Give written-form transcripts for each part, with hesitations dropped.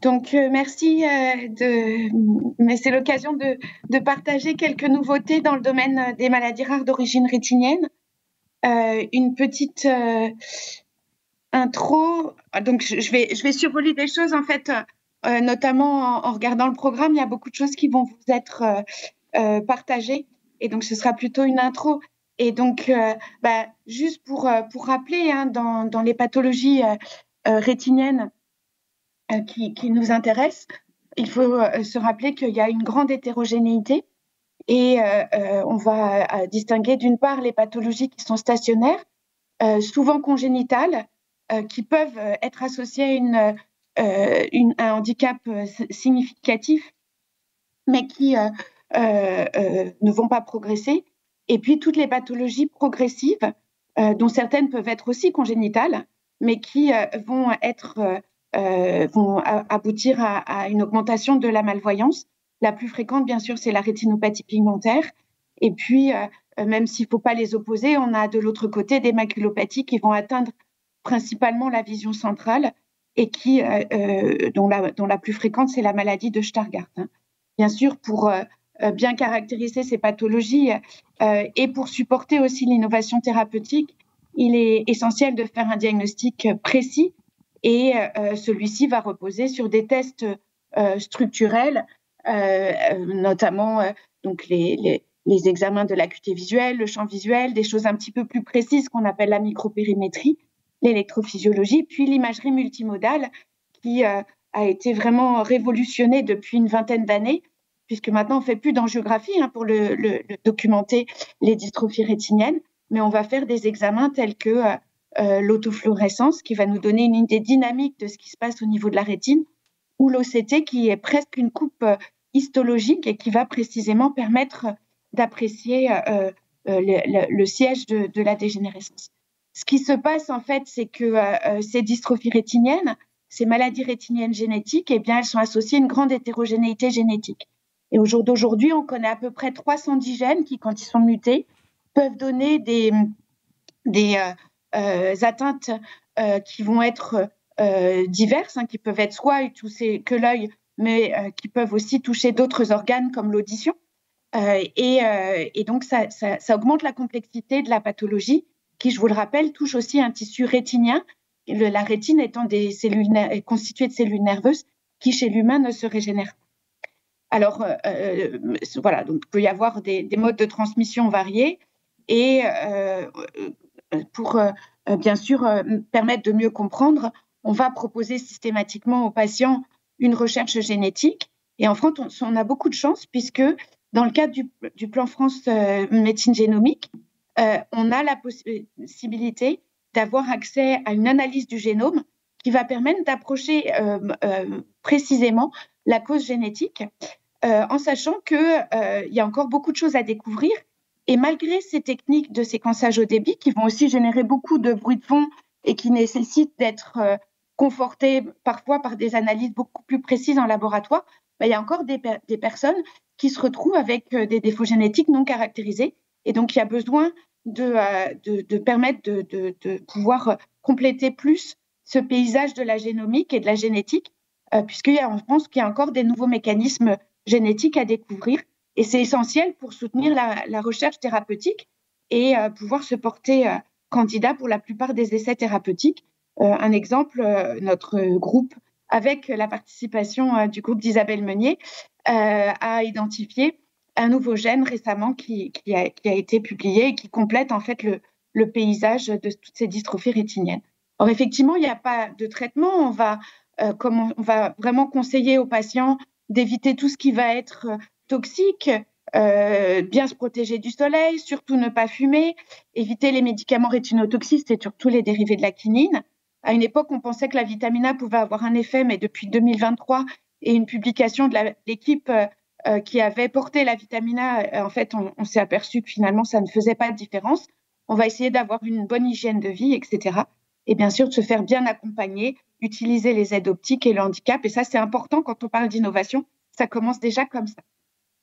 Donc, merci mais c'est l'occasion de partager quelques nouveautés dans le domaine des maladies rares d'origine rétinienne. Une petite intro. Donc, je vais survoler des choses, en fait, notamment en regardant le programme. Il y a beaucoup de choses qui vont vous être partagées. Et donc, ce sera plutôt une intro. Et donc, juste pour rappeler, hein, dans les pathologies rétiniennes, qui nous intéresse, il faut se rappeler qu'il y a une grande hétérogénéité et on va distinguer d'une part les pathologies qui sont stationnaires, souvent congénitales, qui peuvent être associées à un handicap significatif, mais qui ne vont pas progresser. Et puis toutes les pathologies progressives, dont certaines peuvent être aussi congénitales, mais qui vont aboutir à une augmentation de la malvoyance. La plus fréquente, bien sûr, c'est la rétinopathie pigmentaire. Et puis, même s'il ne faut pas les opposer, on a de l'autre côté des maculopathies qui vont atteindre principalement la vision centrale et dont la plus fréquente, c'est la maladie de Stargardt. Bien sûr, pour bien caractériser ces pathologies et pour supporter aussi l'innovation thérapeutique, il est essentiel de faire un diagnostic précis et celui-ci va reposer sur des tests structurels, notamment donc les examens de l'acuité visuelle, le champ visuel, des choses un petit peu plus précises qu'on appelle la micropérimétrie, l'électrophysiologie, puis l'imagerie multimodale qui a été vraiment révolutionnée depuis une vingtaine d'années, puisque maintenant on ne fait plus d'angiographie pour le documenter les dystrophies rétiniennes, mais on va faire des examens tels que l'autofluorescence qui va nous donner une idée dynamique de ce qui se passe au niveau de la rétine, ou l'OCT qui est presque une coupe histologique et qui va précisément permettre d'apprécier le siège de la dégénérescence. Ce qui se passe en fait, c'est que ces dystrophies rétiniennes, ces maladies rétiniennes génétiques, eh bien, elles sont associées à une grande hétérogénéité génétique. Et au jour d'aujourd'hui, on connaît à peu près 310 gènes qui, quand ils sont mutés, peuvent donner des atteintes qui vont être diverses, qui peuvent être soit toucher que l'œil, mais qui peuvent aussi toucher d'autres organes comme l'audition. Et donc, ça augmente la complexité de la pathologie qui, je vous le rappelle, touche aussi un tissu rétinien, la rétine étant constituée de cellules nerveuses qui, chez l'humain, ne se régénèrent pas. Alors, voilà, donc il peut y avoir des modes de transmission variés et pour bien sûr permettre de mieux comprendre, on va proposer systématiquement aux patients une recherche génétique. Et en France, on a beaucoup de chance puisque dans le cadre du plan France médecine génomique, on a la possibilité d'avoir accès à une analyse du génome qui va permettre d'approcher précisément la cause génétique, en sachant qu'il y a encore beaucoup de choses à découvrir. Et malgré ces techniques de séquençage au débit qui vont aussi générer beaucoup de bruit de fond et qui nécessitent d'être confortées parfois par des analyses beaucoup plus précises en laboratoire, il y a encore des personnes qui se retrouvent avec des défauts génétiques non caractérisés. Et donc, il y a besoin de permettre de pouvoir compléter plus ce paysage de la génomique et de la génétique, puisqu'on pense qu'il y a encore des nouveaux mécanismes génétiques à découvrir. Et c'est essentiel pour soutenir la recherche thérapeutique et pouvoir se porter candidat pour la plupart des essais thérapeutiques. Un exemple, notre groupe, avec la participation du groupe d'Isabelle Meunier, a identifié un nouveau gène récemment qui a été publié et qui complète en fait le paysage de toutes ces dystrophies rétiniennes. Alors effectivement, il n'y a pas de traitement. On va vraiment conseiller aux patients d'éviter tout ce qui va être toxique, bien se protéger du soleil, surtout ne pas fumer, éviter les médicaments rétinotoxiques et surtout les dérivés de la quinine. À une époque, on pensait que la vitamine A pouvait avoir un effet, mais depuis 2023 et une publication de l'équipe qui avait porté la vitamine A, en fait, on s'est aperçu que finalement, ça ne faisait pas de différence. On va essayer d'avoir une bonne hygiène de vie, etc. Et bien sûr, de se faire bien accompagner, utiliser les aides optiques et le handicap. Et ça, c'est important quand on parle d'innovation. Ça commence déjà comme ça.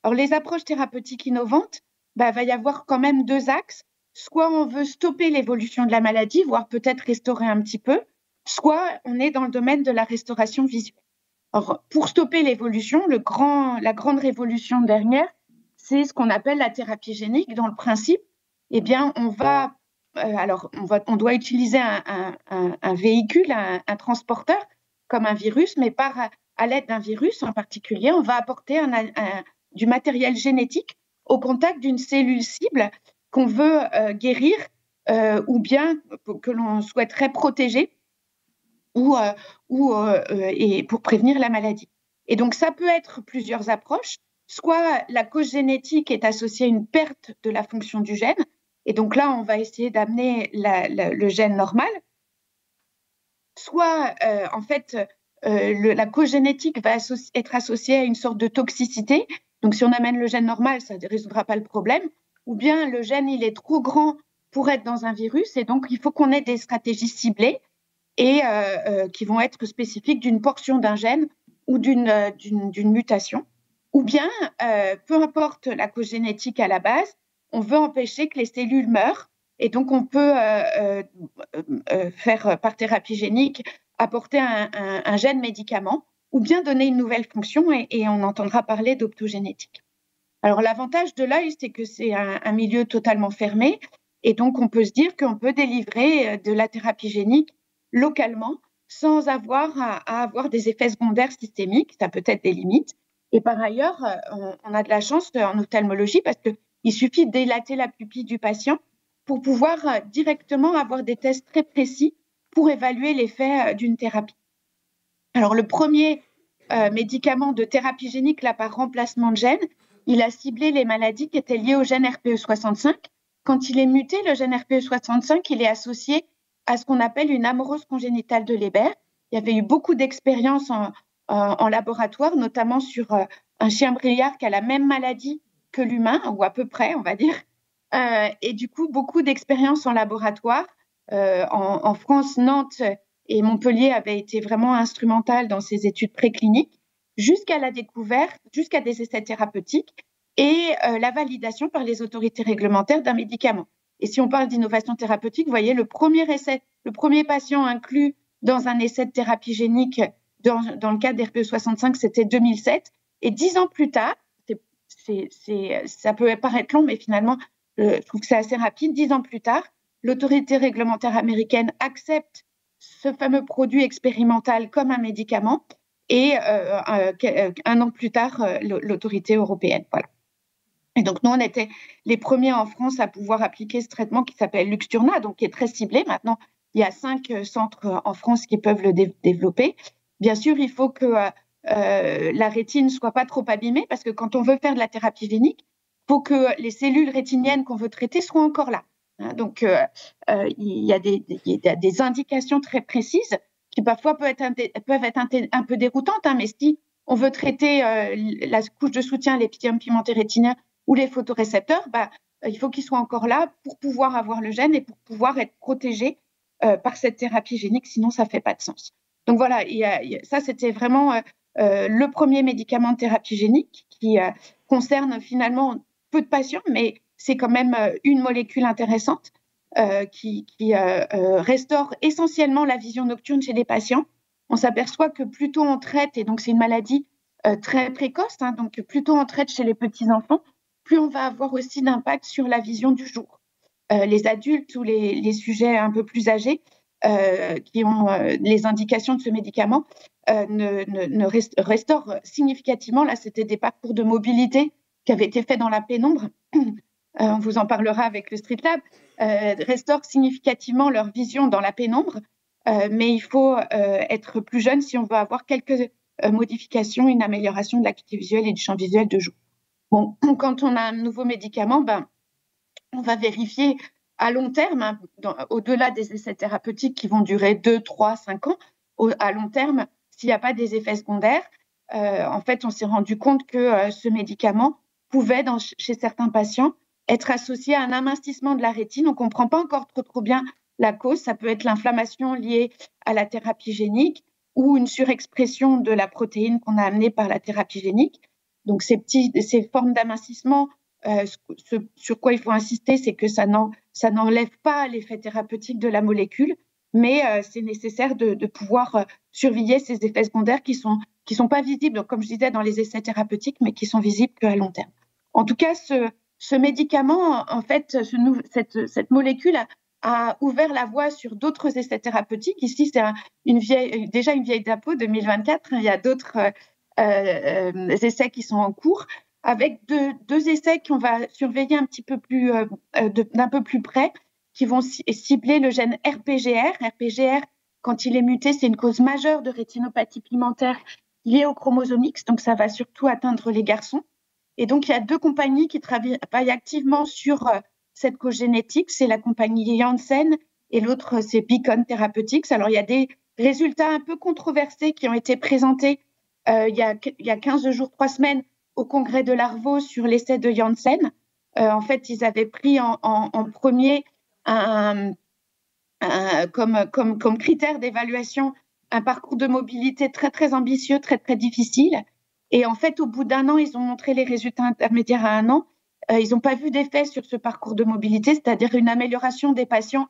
Alors, les approches thérapeutiques innovantes, va y avoir quand même deux axes. Soit on veut stopper l'évolution de la maladie, voire peut-être restaurer un petit peu, soit on est dans le domaine de la restauration visuelle. Alors, pour stopper l'évolution, la grande révolution dernière, c'est ce qu'on appelle la thérapie génique. Dans le principe, eh bien, on doit utiliser un véhicule, un transporteur, comme un virus, mais à l'aide d'un virus en particulier, on va apporter du matériel génétique au contact d'une cellule cible qu'on veut guérir ou bien que l'on souhaiterait protéger et pour prévenir la maladie. Et donc, ça peut être plusieurs approches. Soit la cause génétique est associée à une perte de la fonction du gène, et donc là, on va essayer d'amener le gène normal. Soit, en fait, la cause génétique va être associée à une sorte de toxicité. Donc, si on amène le gène normal, ça ne résoudra pas le problème. Ou bien le gène, il est trop grand pour être dans un virus, et donc il faut qu'on ait des stratégies ciblées et qui vont être spécifiques d'une portion d'un gène ou d'une mutation. Ou bien, peu importe la cause génétique à la base, on veut empêcher que les cellules meurent. Et donc, on peut faire par thérapie génique, apporter un gène médicament ou bien donner une nouvelle fonction et on entendra parler d'optogénétique. Alors, l'avantage de l'œil, c'est que c'est un milieu totalement fermé et donc on peut se dire qu'on peut délivrer de la thérapie génique localement sans avoir à avoir des effets secondaires systémiques. Ça peut être des limites. Et par ailleurs, on a de la chance en ophtalmologie parce qu'il suffit de dilater la pupille du patient pour pouvoir directement avoir des tests très précis pour évaluer l'effet d'une thérapie. Alors, le premier médicament de thérapie génique, là, par remplacement de gène, il a ciblé les maladies qui étaient liées au gène RPE65. Quand il est muté, le gène RPE65, il est associé à ce qu'on appelle une amorose congénitale de Leber. Il y avait eu beaucoup d'expériences en laboratoire, notamment sur un chien briard qui a la même maladie que l'humain, ou à peu près, on va dire. Et du coup, beaucoup d'expériences en laboratoire. En France, Nantes et Montpellier avaient été vraiment instrumentales dans ces études précliniques, jusqu'à la découverte, jusqu'à des essais thérapeutiques et la validation par les autorités réglementaires d'un médicament. Et si on parle d'innovation thérapeutique, vous voyez, le premier patient inclus dans un essai de thérapie génique dans le cas d'RPE65, c'était 2007. Et 10 ans plus tard, ça peut paraître long, mais finalement, je trouve que c'est assez rapide. 10 ans plus tard, l'autorité réglementaire américaine accepte ce fameux produit expérimental comme un médicament et un an plus tard, l'autorité européenne. Voilà. Et donc, nous, on était les premiers en France à pouvoir appliquer ce traitement qui s'appelle Luxturna, donc qui est très ciblé. Maintenant, il y a 5 centres en France qui peuvent le développer. Bien sûr, il faut que la rétine ne soit pas trop abîmée parce que quand on veut faire de la thérapie génique, il faut que les cellules rétiniennes qu'on veut traiter soient encore là. Donc, il y a des indications très précises qui parfois peuvent être un peu déroutantes, mais si on veut traiter la couche de soutien, l'épithélium pigmenté rétinien ou les photorécepteurs, il faut qu'ils soient encore là pour pouvoir avoir le gène et pour pouvoir être protégés par cette thérapie génique, sinon ça ne fait pas de sens. Donc voilà, ça c'était vraiment le premier médicament de thérapie génique qui concerne finalement peu de patients, mais c'est quand même une molécule intéressante qui restaure essentiellement la vision nocturne chez les patients. On s'aperçoit que plus tôt on traite, et donc c'est une maladie très précoce, donc plus tôt on traite chez les petits-enfants, plus on va avoir aussi d'impact sur la vision du jour. Les adultes ou les sujets un peu plus âgés qui ont les indications de ce médicament restaurent significativement. Là, c'était des parcours de mobilité qui avaient été faits dans la pénombre. On vous en parlera avec le Street Lab, restaurent significativement leur vision dans la pénombre, mais il faut être plus jeune si on veut avoir quelques modifications, une amélioration de l'acuité visuelle et du champ visuel de jour. Bon, quand on a un nouveau médicament, on va vérifier à long terme, au-delà des essais thérapeutiques qui vont durer 2, 3, 5 ans, à long terme, s'il n'y a pas des effets secondaires. En fait, on s'est rendu compte que ce médicament pouvait, chez certains patients, être associé à un amincissement de la rétine. On ne comprend pas encore trop bien la cause. Ça peut être l'inflammation liée à la thérapie génique ou une surexpression de la protéine qu'on a amenée par la thérapie génique. Donc, ces formes d'amincissement, sur quoi il faut insister, c'est que ça n'enlève pas l'effet thérapeutique de la molécule, mais c'est nécessaire de pouvoir surveiller ces effets secondaires qui sont qui sont pas visibles, donc, comme je disais, dans les essais thérapeutiques, mais qui sont visibles qu'à long terme. En tout cas, ce médicament, en fait, cette molécule a ouvert la voie sur d'autres essais thérapeutiques. Ici, c'est déjà une vieille diapo, 2024. Il y a d'autres essais qui sont en cours, avec deux essais qu'on va surveiller un petit peu plus, d'un peu plus près, qui vont cibler le gène RPGR. RPGR, quand il est muté, c'est une cause majeure de rétinopathie pigmentaire liée au chromosome X, donc ça va surtout atteindre les garçons. Et donc, il y a deux compagnies qui travaillent activement sur cette cause génétique. C'est la compagnie Janssen et l'autre, c'est Beacon Therapeutics. Alors, il y a des résultats un peu controversés qui ont été présentés il y a 15 jours, 3 semaines, au congrès de l'ARVO sur l'essai de Janssen. En fait, ils avaient pris en premier comme critère d'évaluation un parcours de mobilité très, très ambitieux, très, très difficile. Et en fait, au bout d'un an, ils ont montré les résultats intermédiaires à un an. Ils n'ont pas vu d'effet sur ce parcours de mobilité, c'est-à-dire une amélioration des patients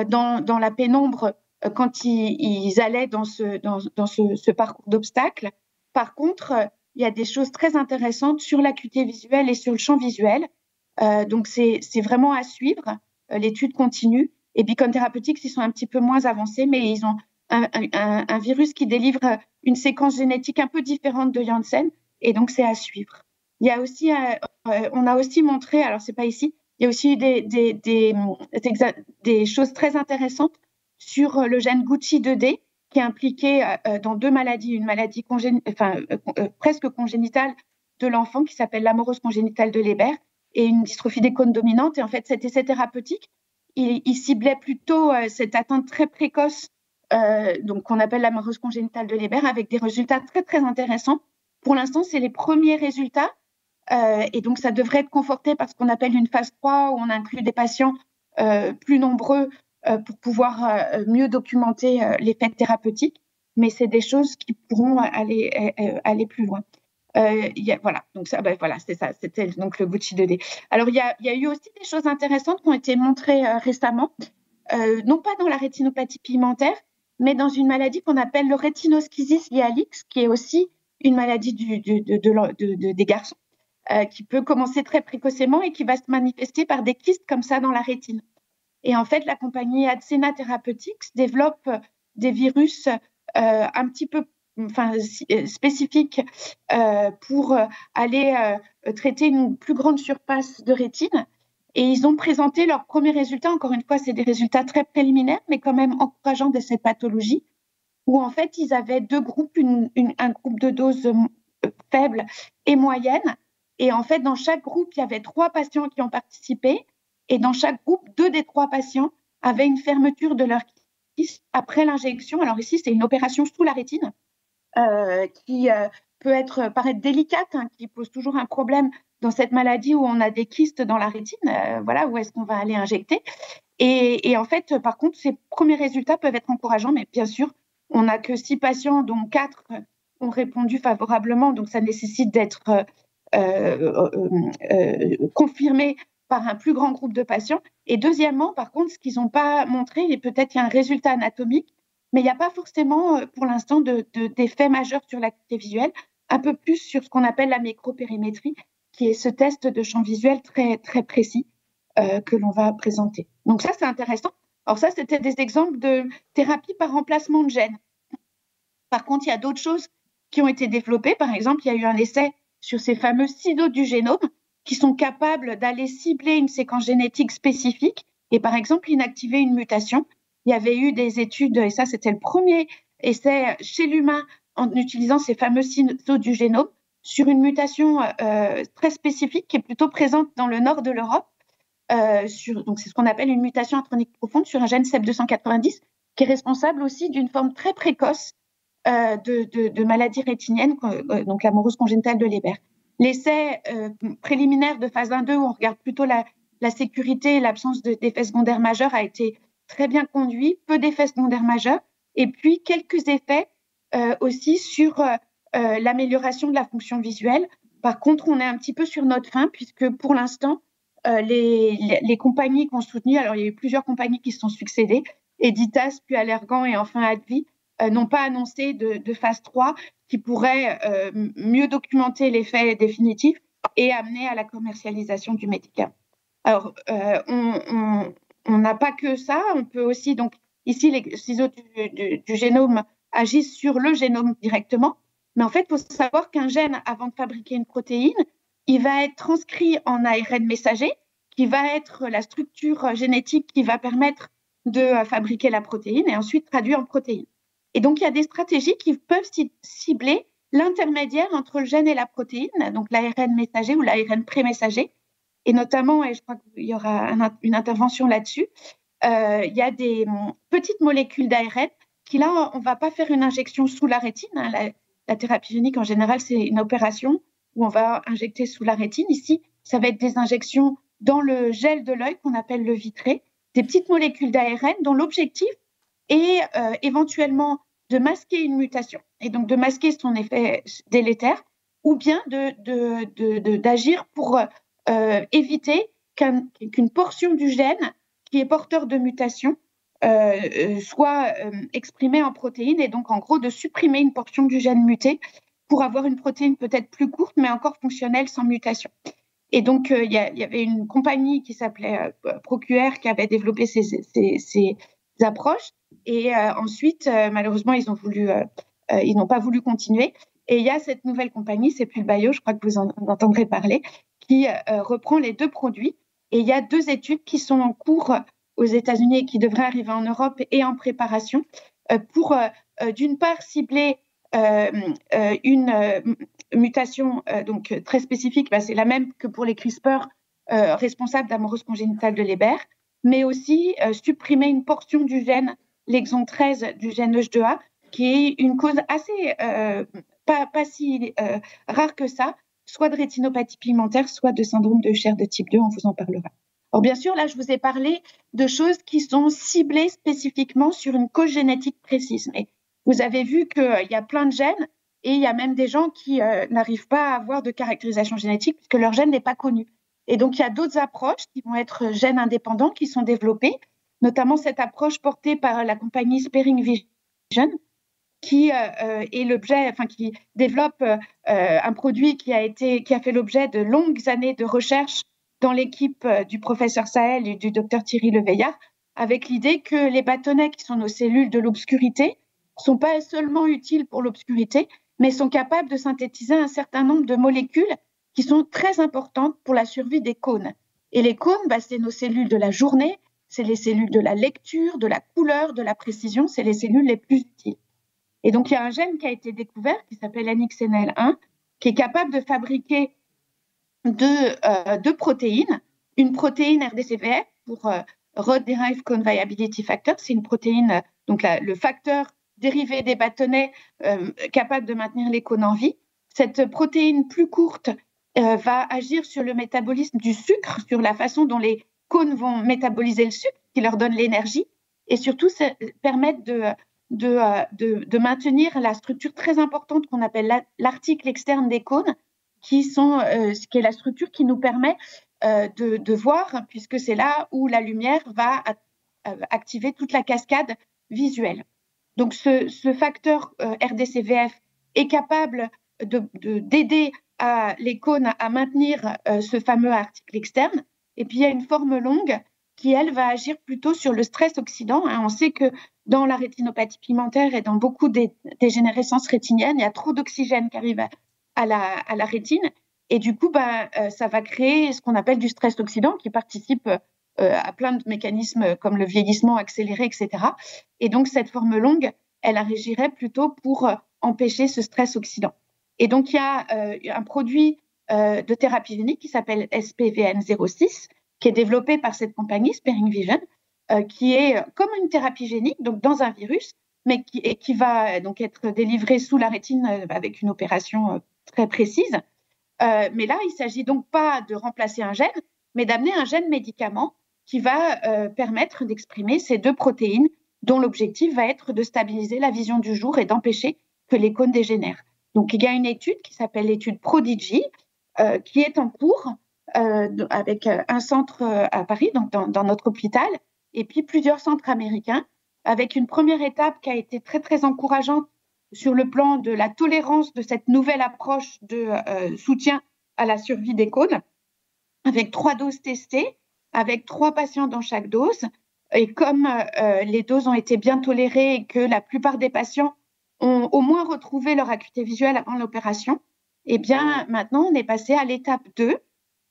dans la pénombre quand ils allaient dans ce parcours d'obstacles. Par contre, il y a des choses très intéressantes sur l'acuité visuelle et sur le champ visuel. Donc, c'est vraiment à suivre. L'étude continue. Et Beacon Therapeutics, ils sont un petit peu moins avancés, mais ils ont un virus qui délivre une séquence génétique un peu différente de Janssen, et donc c'est à suivre. Il y a aussi, on a aussi montré, alors c'est pas ici, il y a aussi des choses très intéressantes sur le gène Gucci2D, qui est impliqué dans deux maladies, une maladie presque congénitale de l'enfant qui s'appelle l'amorose congénitale de Leber et une dystrophie des cônes dominantes. Et en fait, cet essai thérapeutique, il ciblait plutôt cette atteinte très précoce, donc qu'on appelle l'amorose congénitale de Leber, avec des résultats très, très intéressants. Pour l'instant, c'est les premiers résultats, et donc ça devrait être conforté par ce qu'on appelle une phase 3, où on inclut des patients plus nombreux pour pouvoir mieux documenter l'effet thérapeutique, mais c'est des choses qui pourront aller plus loin. Voilà, donc ça, voilà, c'est ça, c'était donc le Gucci2D. Alors, il y a eu aussi des choses intéressantes qui ont été montrées récemment, non pas dans la rétinopathie pigmentaire, mais dans une maladie qu'on appelle le rétinoschisis hyalix, qui est aussi une maladie des garçons, qui peut commencer très précocement et qui va se manifester par des kystes comme ça dans la rétine. Et en fait, la compagnie Adsena Therapeutics développe des virus un petit peu spécifiques pour aller traiter une plus grande surface de rétine. Et ils ont présenté leurs premiers résultats. Encore une fois, c'est des résultats très préliminaires, mais quand même encourageants de cette pathologie, où en fait, ils avaient deux groupes, un groupe de dose faible et moyenne. Et en fait, dans chaque groupe, il y avait 3 patients qui ont participé. Et dans chaque groupe, 2 des 3 patients avaient une fermeture de leur kyste après l'injection. Alors ici, c'est une opération sous la rétine qui peut paraître délicate, qui pose toujours un problème dans cette maladie où on a des kystes dans la rétine. Voilà, où est-ce qu'on va aller injecter. Et en fait, par contre, ces premiers résultats peuvent être encourageants, mais bien sûr, on n'a que 6 patients, dont 4 ont répondu favorablement. Donc, ça nécessite d'être confirmé par un plus grand groupe de patients. Et deuxièmement, par contre, ce qu'ils n'ont pas montré, et peut-être qu'il y a un résultat anatomique, mais il n'y a pas forcément pour l'instant d'effet majeur sur l'acuité visuelle, un peu plus sur ce qu'on appelle la micropérimétrie, qui est ce test de champ visuel très, très précis que l'on va présenter. Donc ça, c'est intéressant. Alors ça, c'était des exemples de thérapie par remplacement de gènes. Par contre, il y a d'autres choses qui ont été développées. Par exemple, il y a eu un essai sur ces fameux silos du génome qui sont capables d'aller cibler une séquence génétique spécifique et, par exemple, inactiver une mutation. Il y avait eu des études, et ça, c'était le premier essai chez l'humain en utilisant ces fameux silos du génome sur une mutation très spécifique qui est plutôt présente dans le nord de l'Europe. Donc c'est ce qu'on appelle une mutation intronique profonde sur un gène CEP290 qui est responsable aussi d'une forme très précoce de maladie rétinienne, donc l'amorose congénitale de Leber. L'essai préliminaire de phase 1-2, où on regarde plutôt la sécurité et l'absence d'effets secondaires majeurs, a été très bien conduit, peu d'effets secondaires majeurs, et puis quelques effets aussi sur l'amélioration de la fonction visuelle. Par contre, on est un petit peu sur notre fin, puisque pour l'instant, les compagnies qui ont soutenu, alors il y a eu plusieurs compagnies qui se sont succédées, Editas, puis Allergan et enfin Advi, n'ont pas annoncé de phase 3 qui pourrait mieux documenter l'effet définitif et amener à la commercialisation du médicament. Alors, on n'a pas que ça, on peut aussi, donc ici, les ciseaux du génome agissent sur le génome directement, mais en fait, il faut savoir qu'un gène, avant de fabriquer une protéine, il va être transcrit en ARN messager, qui va être la structure génétique qui va permettre de fabriquer la protéine et ensuite traduit en protéine. Et donc, il y a des stratégies qui peuvent cibler l'intermédiaire entre le gène et la protéine, donc l'ARN messager ou l'ARN pré-messager. Et notamment, et je crois qu'il y aura une intervention là-dessus, il y a des petites molécules d'ARN qui, là, on ne va pas faire une injection sous la rétine. La thérapie génique, en général, c'est une opération où on va injecter sous la rétine. Ici, ça va être des injections dans le gel de l'œil qu'on appelle le vitré, des petites molécules d'ARN dont l'objectif est éventuellement de masquer une mutation et donc de masquer son effet délétère ou bien d'agir pour éviter qu'une portion du gène qui est porteur de mutation soit exprimée en protéine et donc en gros de supprimer une portion du gène muté pour avoir une protéine peut-être plus courte mais encore fonctionnelle sans mutation. Et donc, il y avait une compagnie qui s'appelait ProQR qui avait développé ces approches. Et ensuite, malheureusement, ils n'ont pas voulu continuer. Et il y a cette nouvelle compagnie, c'est Pulbio, je crois que vous en entendrez parler, qui reprend les deux produits. Et il y a 2 études qui sont en cours aux États-Unis et qui devraient arriver en Europe et en préparation pour, d'une part, cibler une mutation donc très spécifique, c'est la même que pour les CRISPR responsables d'amorose congénitale de Leber, mais aussi supprimer une portion du gène, l'exon 13 du gène H2A, qui est une cause assez pas si rare que ça, soit de rétinopathie pigmentaire, soit de syndrome de Usher de type 2, on vous en parlera. Alors bien sûr, là, je vous ai parlé de choses qui sont ciblées spécifiquement sur une cause génétique précise, mais vous avez vu qu'il y a plein de gènes et il y a même des gens qui n'arrivent pas à avoir de caractérisation génétique puisque leur gène n'est pas connu. Et donc, il y a d'autres approches qui vont être gènes indépendants qui sont développées, notamment cette approche portée par la compagnie Sparing Vision qui est l'objet, qui développe un produit qui a fait l'objet de longues années de recherche dans l'équipe du professeur Sahel et du docteur Thierry Leveillard, avec l'idée que les bâtonnets qui sont nos cellules de l'obscurité sont pas seulement utiles pour l'obscurité, mais sont capables de synthétiser un certain nombre de molécules qui sont très importantes pour la survie des cônes. Et les cônes, c'est nos cellules de la journée, c'est les cellules de la lecture, de la couleur, de la précision, c'est les cellules les plus utiles. Et donc, il y a un gène qui a été découvert qui s'appelle NXNL1, qui est capable de fabriquer deux protéines, une protéine RDCVF pour Rod Derived Cone Viability Factor, c'est une protéine, donc le facteur dérivé des bâtonnets capable de maintenir les cônes en vie. Cette protéine plus courte va agir sur le métabolisme du sucre, sur la façon dont les cônes vont métaboliser le sucre, qui leur donne l'énergie, et surtout permettre de maintenir la structure très importante qu'on appelle l'article externe des cônes, qui est la structure qui nous permet de voir, puisque c'est là où la lumière va activer toute la cascade visuelle. Donc, ce facteur RDCVF est capable d'aider les cônes à maintenir ce fameux article externe. Et puis, il y a une forme longue qui, elle, va agir plutôt sur le stress oxydant. On sait que dans la rétinopathie pigmentaire et dans beaucoup des dégénérescences rétiniennes, il y a trop d'oxygène qui arrive à la rétine. Et du coup, ça va créer ce qu'on appelle du stress oxydant qui participe à plein de mécanismes comme le vieillissement accéléré, etc. Et donc, cette forme longue, elle agirait plutôt pour empêcher ce stress oxydant. Et donc, il y a un produit de thérapie génique qui s'appelle SPVN06, qui est développé par cette compagnie, Sparing Vision, qui est comme une thérapie génique, donc dans un virus, mais qui va donc être délivré sous la rétine avec une opération très précise. Mais là, il ne s'agit donc pas de remplacer un gène, mais d'amener un gène médicament qui va permettre d'exprimer ces deux protéines dont l'objectif va être de stabiliser la vision du jour et d'empêcher que les cônes dégénèrent. Donc, il y a une étude qui s'appelle l'étude Prodigy, qui est en cours avec un centre à Paris, donc dans notre hôpital, et puis plusieurs centres américains avec une première étape qui a été très, très encourageante sur le plan de la tolérance de cette nouvelle approche de soutien à la survie des cônes, avec 3 doses testées, avec 3 patients dans chaque dose. Et comme les doses ont été bien tolérées et que la plupart des patients ont au moins retrouvé leur acuité visuelle avant l'opération, eh bien, maintenant, on est passé à l'étape 2,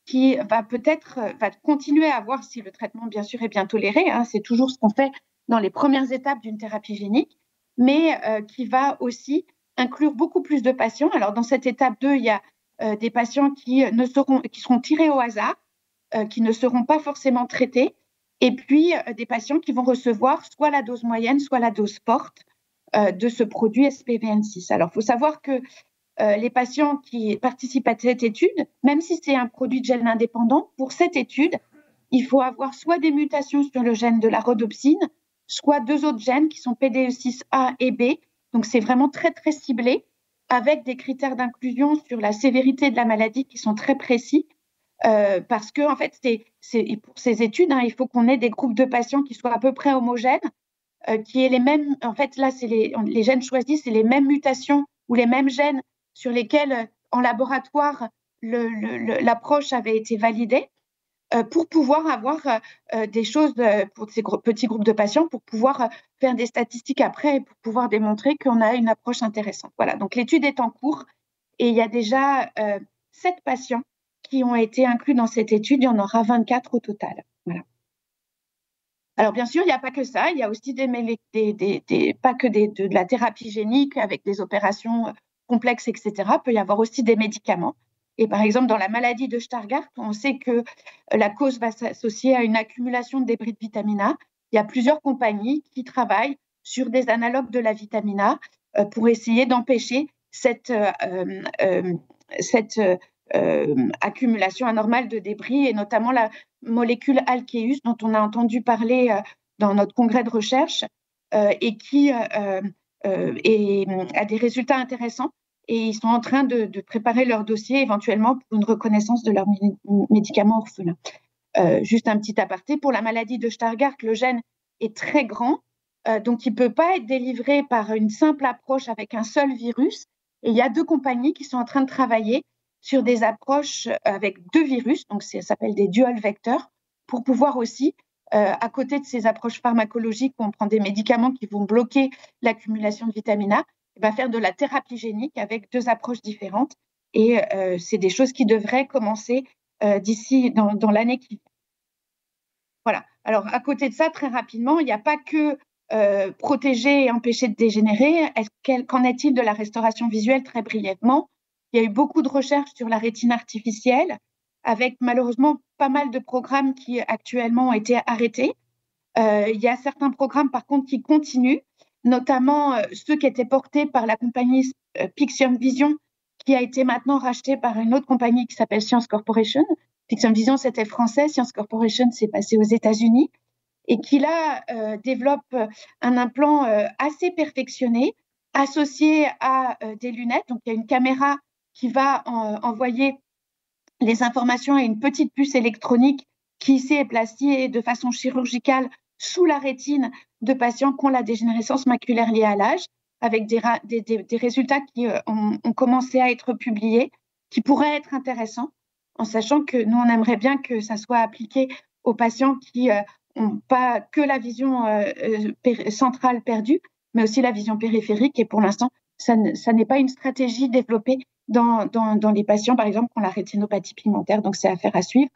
qui va peut-être va continuer à voir si le traitement, bien sûr, est bien toléré. Hein, c'est toujours ce qu'on fait dans les premières étapes d'une thérapie génique, mais qui va aussi inclure beaucoup plus de patients. Alors, dans cette étape 2, il y a des patients qui seront tirés au hasard, qui ne seront pas forcément traités, et puis des patients qui vont recevoir soit la dose moyenne, soit la dose forte de ce produit SPVN6. Alors, il faut savoir que les patients qui participent à cette étude, même si c'est un produit de gène indépendant, pour cette étude, il faut avoir soit des mutations sur le gène de la rhodopsine, soit 2 autres gènes qui sont PDE6A et B. Donc, c'est vraiment très, très ciblé, avec des critères d'inclusion sur la sévérité de la maladie qui sont très précis. Parce que, en fait, pour ces études, hein, il faut qu'on ait des groupes de patients qui soient à peu près homogènes, qui aient les mêmes. En fait, là, les gènes choisis, c'est les mêmes mutations ou les mêmes gènes sur lesquels, en laboratoire, l'approche avait été validée, pour pouvoir avoir des choses pour ces petits groupes de patients, pour pouvoir faire des statistiques après et pour pouvoir démontrer qu'on a une approche intéressante. Voilà, donc l'étude est en cours et il y a déjà 7 patients qui ont été inclus dans cette étude. Il y en aura 24 au total. Voilà. Alors, bien sûr, il n'y a pas que ça. Il y a aussi pas que de la thérapie génique avec des opérations complexes, etc. Il peut y avoir aussi des médicaments. Et par exemple, dans la maladie de Stargardt, on sait que la cause va s'associer à une accumulation de débris de vitamine A. Il y a plusieurs compagnies qui travaillent sur des analogues de la vitamine A pour essayer d'empêcher cette accumulation anormale de débris, et notamment la molécule Alkeus, dont on a entendu parler dans notre congrès de recherche, et qui a des résultats intéressants. Et ils sont en train de préparer leur dossier éventuellement pour une reconnaissance de leurs médicaments orphelins. Juste un petit aparté, pour la maladie de Stargardt, le gène est très grand, donc il ne peut pas être délivré par une simple approche avec un seul virus. Et il y a 2 compagnies qui sont en train de travailler sur des approches avec 2 virus, donc ça s'appelle des dual vecteurs, pour pouvoir aussi, à côté de ces approches pharmacologiques où on prend des médicaments qui vont bloquer l'accumulation de vitamine A, faire de la thérapie génique avec 2 approches différentes. Et c'est des choses qui devraient commencer d'ici dans l'année qui vient. Voilà. Alors, à côté de ça, très rapidement, il n'y a pas que protéger et empêcher de dégénérer. Qu'en est-il de la restauration visuelle, très brièvement? Il y a eu beaucoup de recherches sur la rétine artificielle, avec malheureusement pas mal de programmes qui actuellement ont été arrêtés. Il y a certains programmes, par contre, qui continuent, notamment ceux qui étaient portés par la compagnie Pixium Vision, qui a été maintenant rachetée par une autre compagnie qui s'appelle Science Corporation. Pixium Vision, c'était français. Science Corporation, c'est passé aux États-Unis. Et qui là développe un implant assez perfectionné, associé à des lunettes. Donc, il y a une caméra qui va envoyer les informations à une petite puce électronique qui ici est placée de façon chirurgicale sous la rétine de patients qui ont la dégénérescence maculaire liée à l'âge, avec des résultats qui ont commencé à être publiés, qui pourraient être intéressants, en sachant que nous, on aimerait bien que ça soit appliqué aux patients qui n'ont pas que la vision centrale perdue, mais aussi la vision périphérique. Et pour l'instant, ça n'est pas une stratégie développée dans les patients, par exemple, qui ont la rétinopathie pigmentaire. Donc, c'est affaire à suivre.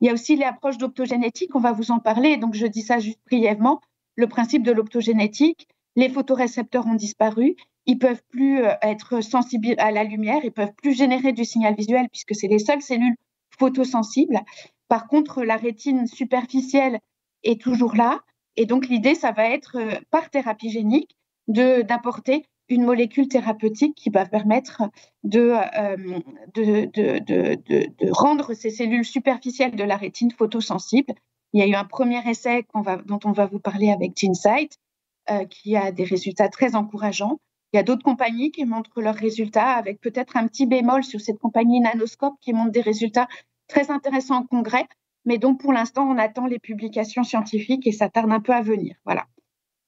Il y a aussi l'approche d'optogénétique, on va vous en parler. Donc, je dis ça juste brièvement. Le principe de l'optogénétique, les photorécepteurs ont disparu. Ils ne peuvent plus être sensibles à la lumière. Ils ne peuvent plus générer du signal visuel puisque c'est les seules cellules photosensibles. Par contre, la rétine superficielle est toujours là. Et donc, l'idée, ça va être, par thérapie génique, d'apporter une molécule thérapeutique qui va permettre de rendre ces cellules superficielles de la rétine photosensibles. Il y a eu un premier essai dont on va vous parler avec GeneSight, qui a des résultats très encourageants. Il y a d'autres compagnies qui montrent leurs résultats, avec peut-être un petit bémol sur cette compagnie Nanoscope qui montre des résultats très intéressants en congrès, mais dont pour l'instant on attend les publications scientifiques et ça tarde un peu à venir. Voilà.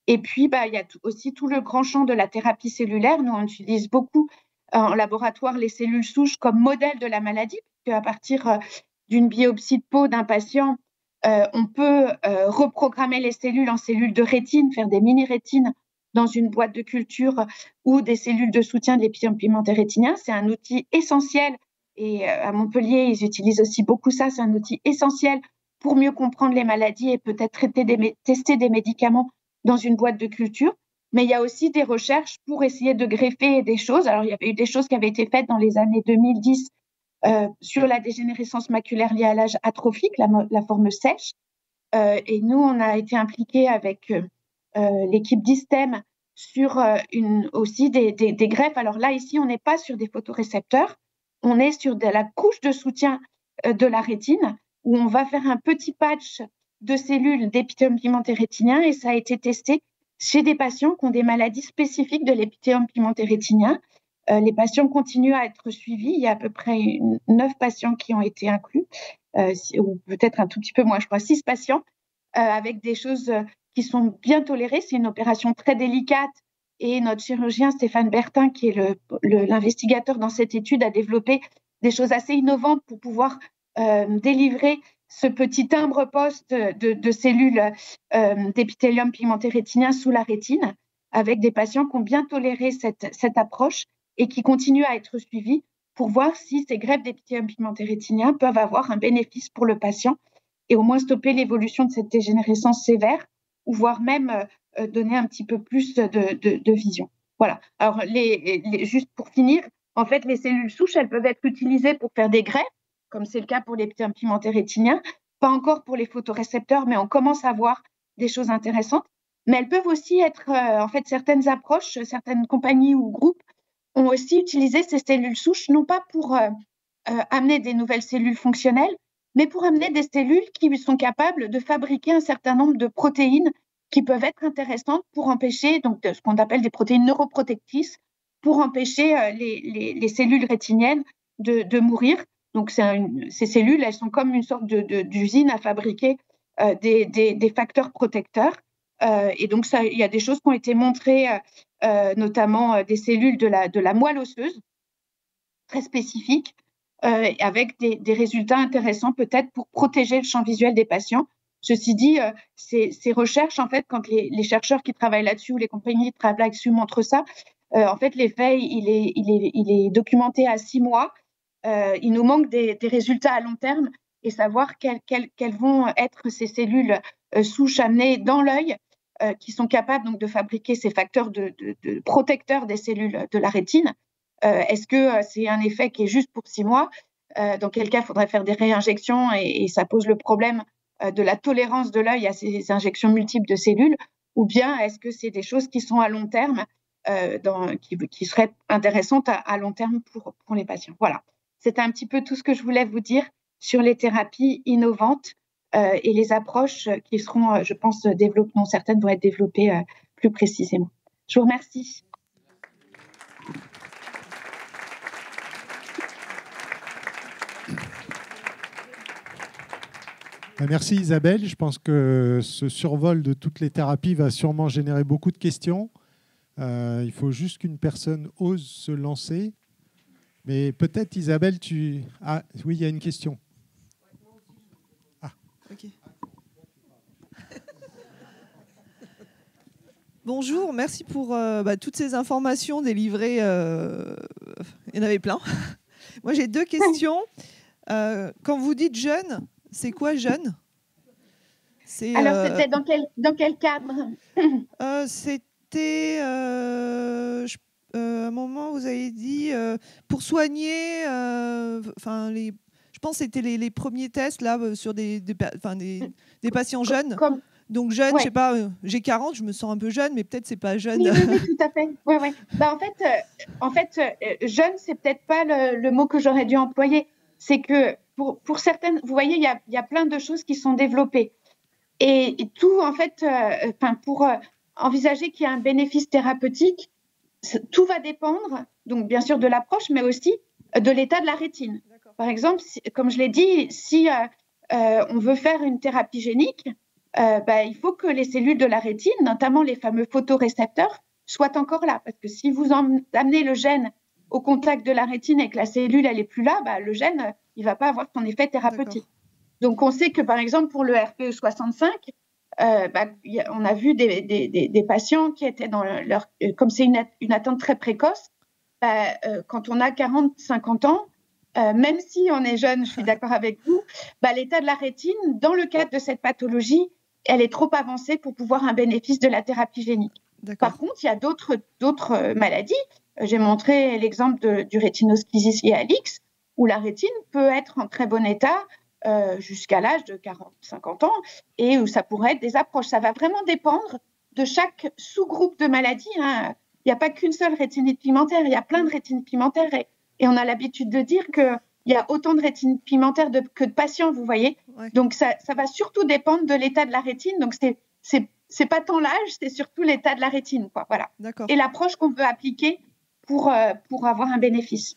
Et puis, il y a aussi tout le grand champ de la thérapie cellulaire. Nous, on utilise beaucoup en laboratoire les cellules souches comme modèle de la maladie, puisque à partir d'une biopsie de peau d'un patient, on peut reprogrammer les cellules en cellules de rétine, faire des mini-rétines dans une boîte de culture ou des cellules de soutien de l'épithèle pigmenté rétinien. C'est un outil essentiel. Et à Montpellier, ils utilisent aussi beaucoup ça. C'est un outil essentiel pour mieux comprendre les maladies et peut-être tester des médicaments dans une boîte de culture. Mais il y a aussi des recherches pour essayer de greffer des choses. Alors, il y avait eu des choses qui avaient été faites dans les années 2010 sur la dégénérescence maculaire liée à l'âge atrophique, la forme sèche. Et nous, on a été impliqués avec l'équipe d'ISTEM sur aussi des greffes. Alors là, ici, on n'est pas sur des photorécepteurs, on est sur de la couche de soutien de la rétine, où on va faire un petit patch de cellules d'épithélium pigmenté rétinien, et ça a été testé chez des patients qui ont des maladies spécifiques de l'épithélium pigmenté rétinien. Les patients continuent à être suivis. Il y a à peu près 9 patients qui ont été inclus, ou peut-être un tout petit peu moins, je crois 6 patients, avec des choses qui sont bien tolérées. C'est une opération très délicate et notre chirurgien Stéphane Bertin, qui est l'investigateur dans cette étude, a développé des choses assez innovantes pour pouvoir délivrer ce petit timbre-poste de cellules d'épithélium pigmenté rétinien sous la rétine, avec des patients qui ont bien toléré cette approche et qui continuent à être suivis pour voir si ces greffes d'épithélium pigmenté rétinien peuvent avoir un bénéfice pour le patient et au moins stopper l'évolution de cette dégénérescence sévère, ou voire même donner un petit peu plus de vision. Voilà. Alors, juste pour finir, en fait, les cellules souches, elles peuvent être utilisées pour faire des greffes, comme c'est le cas pour l'épithélium pigmenté rétinien, pas encore pour les photorécepteurs, mais on commence à voir des choses intéressantes. Mais elles peuvent aussi être, en fait, certaines approches, certaines compagnies ou groupes ont aussi utilisé ces cellules souches, non pas pour amener des nouvelles cellules fonctionnelles, mais pour amener des cellules qui sont capables de fabriquer un certain nombre de protéines qui peuvent être intéressantes pour empêcher, donc ce qu'on appelle des protéines neuroprotectrices, pour empêcher les cellules rétiniennes de mourir. Donc ces cellules, elles sont comme une sorte d'usine à fabriquer des facteurs protecteurs. Et donc il y a des choses qui ont été montrées, notamment des cellules de la moelle osseuse, très spécifiques, avec des résultats intéressants peut-être pour protéger le champ visuel des patients. Ceci dit, ces recherches, en fait, quand les chercheurs qui travaillent là-dessus ou les compagnies qui travaillent là-dessus montrent ça, en fait, l'effet, il est documenté à 6 mois. Il nous manque des résultats à long terme et savoir quelles vont être ces cellules souches amenées dans l'œil qui sont capables donc de fabriquer ces facteurs de protecteurs des cellules de la rétine. Est-ce que c'est un effet qui est juste pour 6 mois? Dans quel cas, il faudrait faire des réinjections et ça pose le problème de la tolérance de l'œil à ces injections multiples de cellules? Ou bien est-ce que c'est des choses qui sont à long terme, qui seraient intéressantes à long terme pour les patients? Voilà, c'était un petit peu tout ce que je voulais vous dire sur les thérapies innovantes et les approches qui seront, je pense, développées, dont certaines vont être développées plus précisément. Je vous remercie. Merci Isabelle. Je pense que ce survol de toutes les thérapies va sûrement générer beaucoup de questions. Il faut juste qu'une personne ose se lancer. Mais peut-être Isabelle, Ah oui, il y a une question. Ah. Okay. Bonjour, merci pour toutes ces informations délivrées. Il y en avait plein. Moi, j'ai 2 questions. Quand vous dites jeune, c'est quoi jeune? Alors, c'était dans quel cadre? C'était à un moment, vous avez dit pour soigner. Je pense que c'était les premiers tests là sur des patients jeunes. Donc jeune, ouais. Je sais pas, j'ai 40, je me sens un peu jeune, mais peut-être c'est pas jeune. Oui, tout à fait. Ouais, ouais. En fait, jeune, c'est peut-être pas le mot que j'aurais dû employer. C'est que pour certaines, vous voyez, il y a plein de choses qui sont développées. Et tout, en fait, pour envisager qu'il y a un bénéfice thérapeutique, tout va dépendre, donc bien sûr de l'approche, mais aussi de l'état de la rétine. Par exemple, comme je l'ai dit, si on veut faire une thérapie génique, il faut que les cellules de la rétine, notamment les fameux photorécepteurs, soient encore là. Parce que si vous amenez le gène au contact de la rétine et que la cellule, elle n'est plus là, le gène, il ne va pas avoir son effet thérapeutique. Donc, on sait que, par exemple, pour le RPE65, on a vu des patients qui étaient dans leur... Comme c'est une atteinte très précoce, quand on a 40-50 ans, même si on est jeune, je suis d'accord avec vous, l'état de la rétine, dans le cadre de cette pathologie, elle est trop avancée pour pouvoir un bénéfice de la thérapie génique. Par contre, il y a d'autres maladies. J'ai montré l'exemple du rétinosclérosis hyalix, où la rétine peut être en très bon état jusqu'à l'âge de 40-50 ans, et où ça pourrait être des approches. Ça va vraiment dépendre de chaque sous-groupe de maladies. Il n'y a pas qu'une seule rétinite pigmentaire, il y a plein de rétinites pigmentaires. Et on a l'habitude de dire qu'il y a autant de rétinites pigmentaires que de patients, vous voyez. Ouais. Donc, ça va surtout dépendre de l'état de la rétine. Donc, c'est pas tant l'âge, c'est surtout l'état de la rétine, quoi. Voilà. Et l'approche qu'on veut appliquer pour avoir un bénéfice.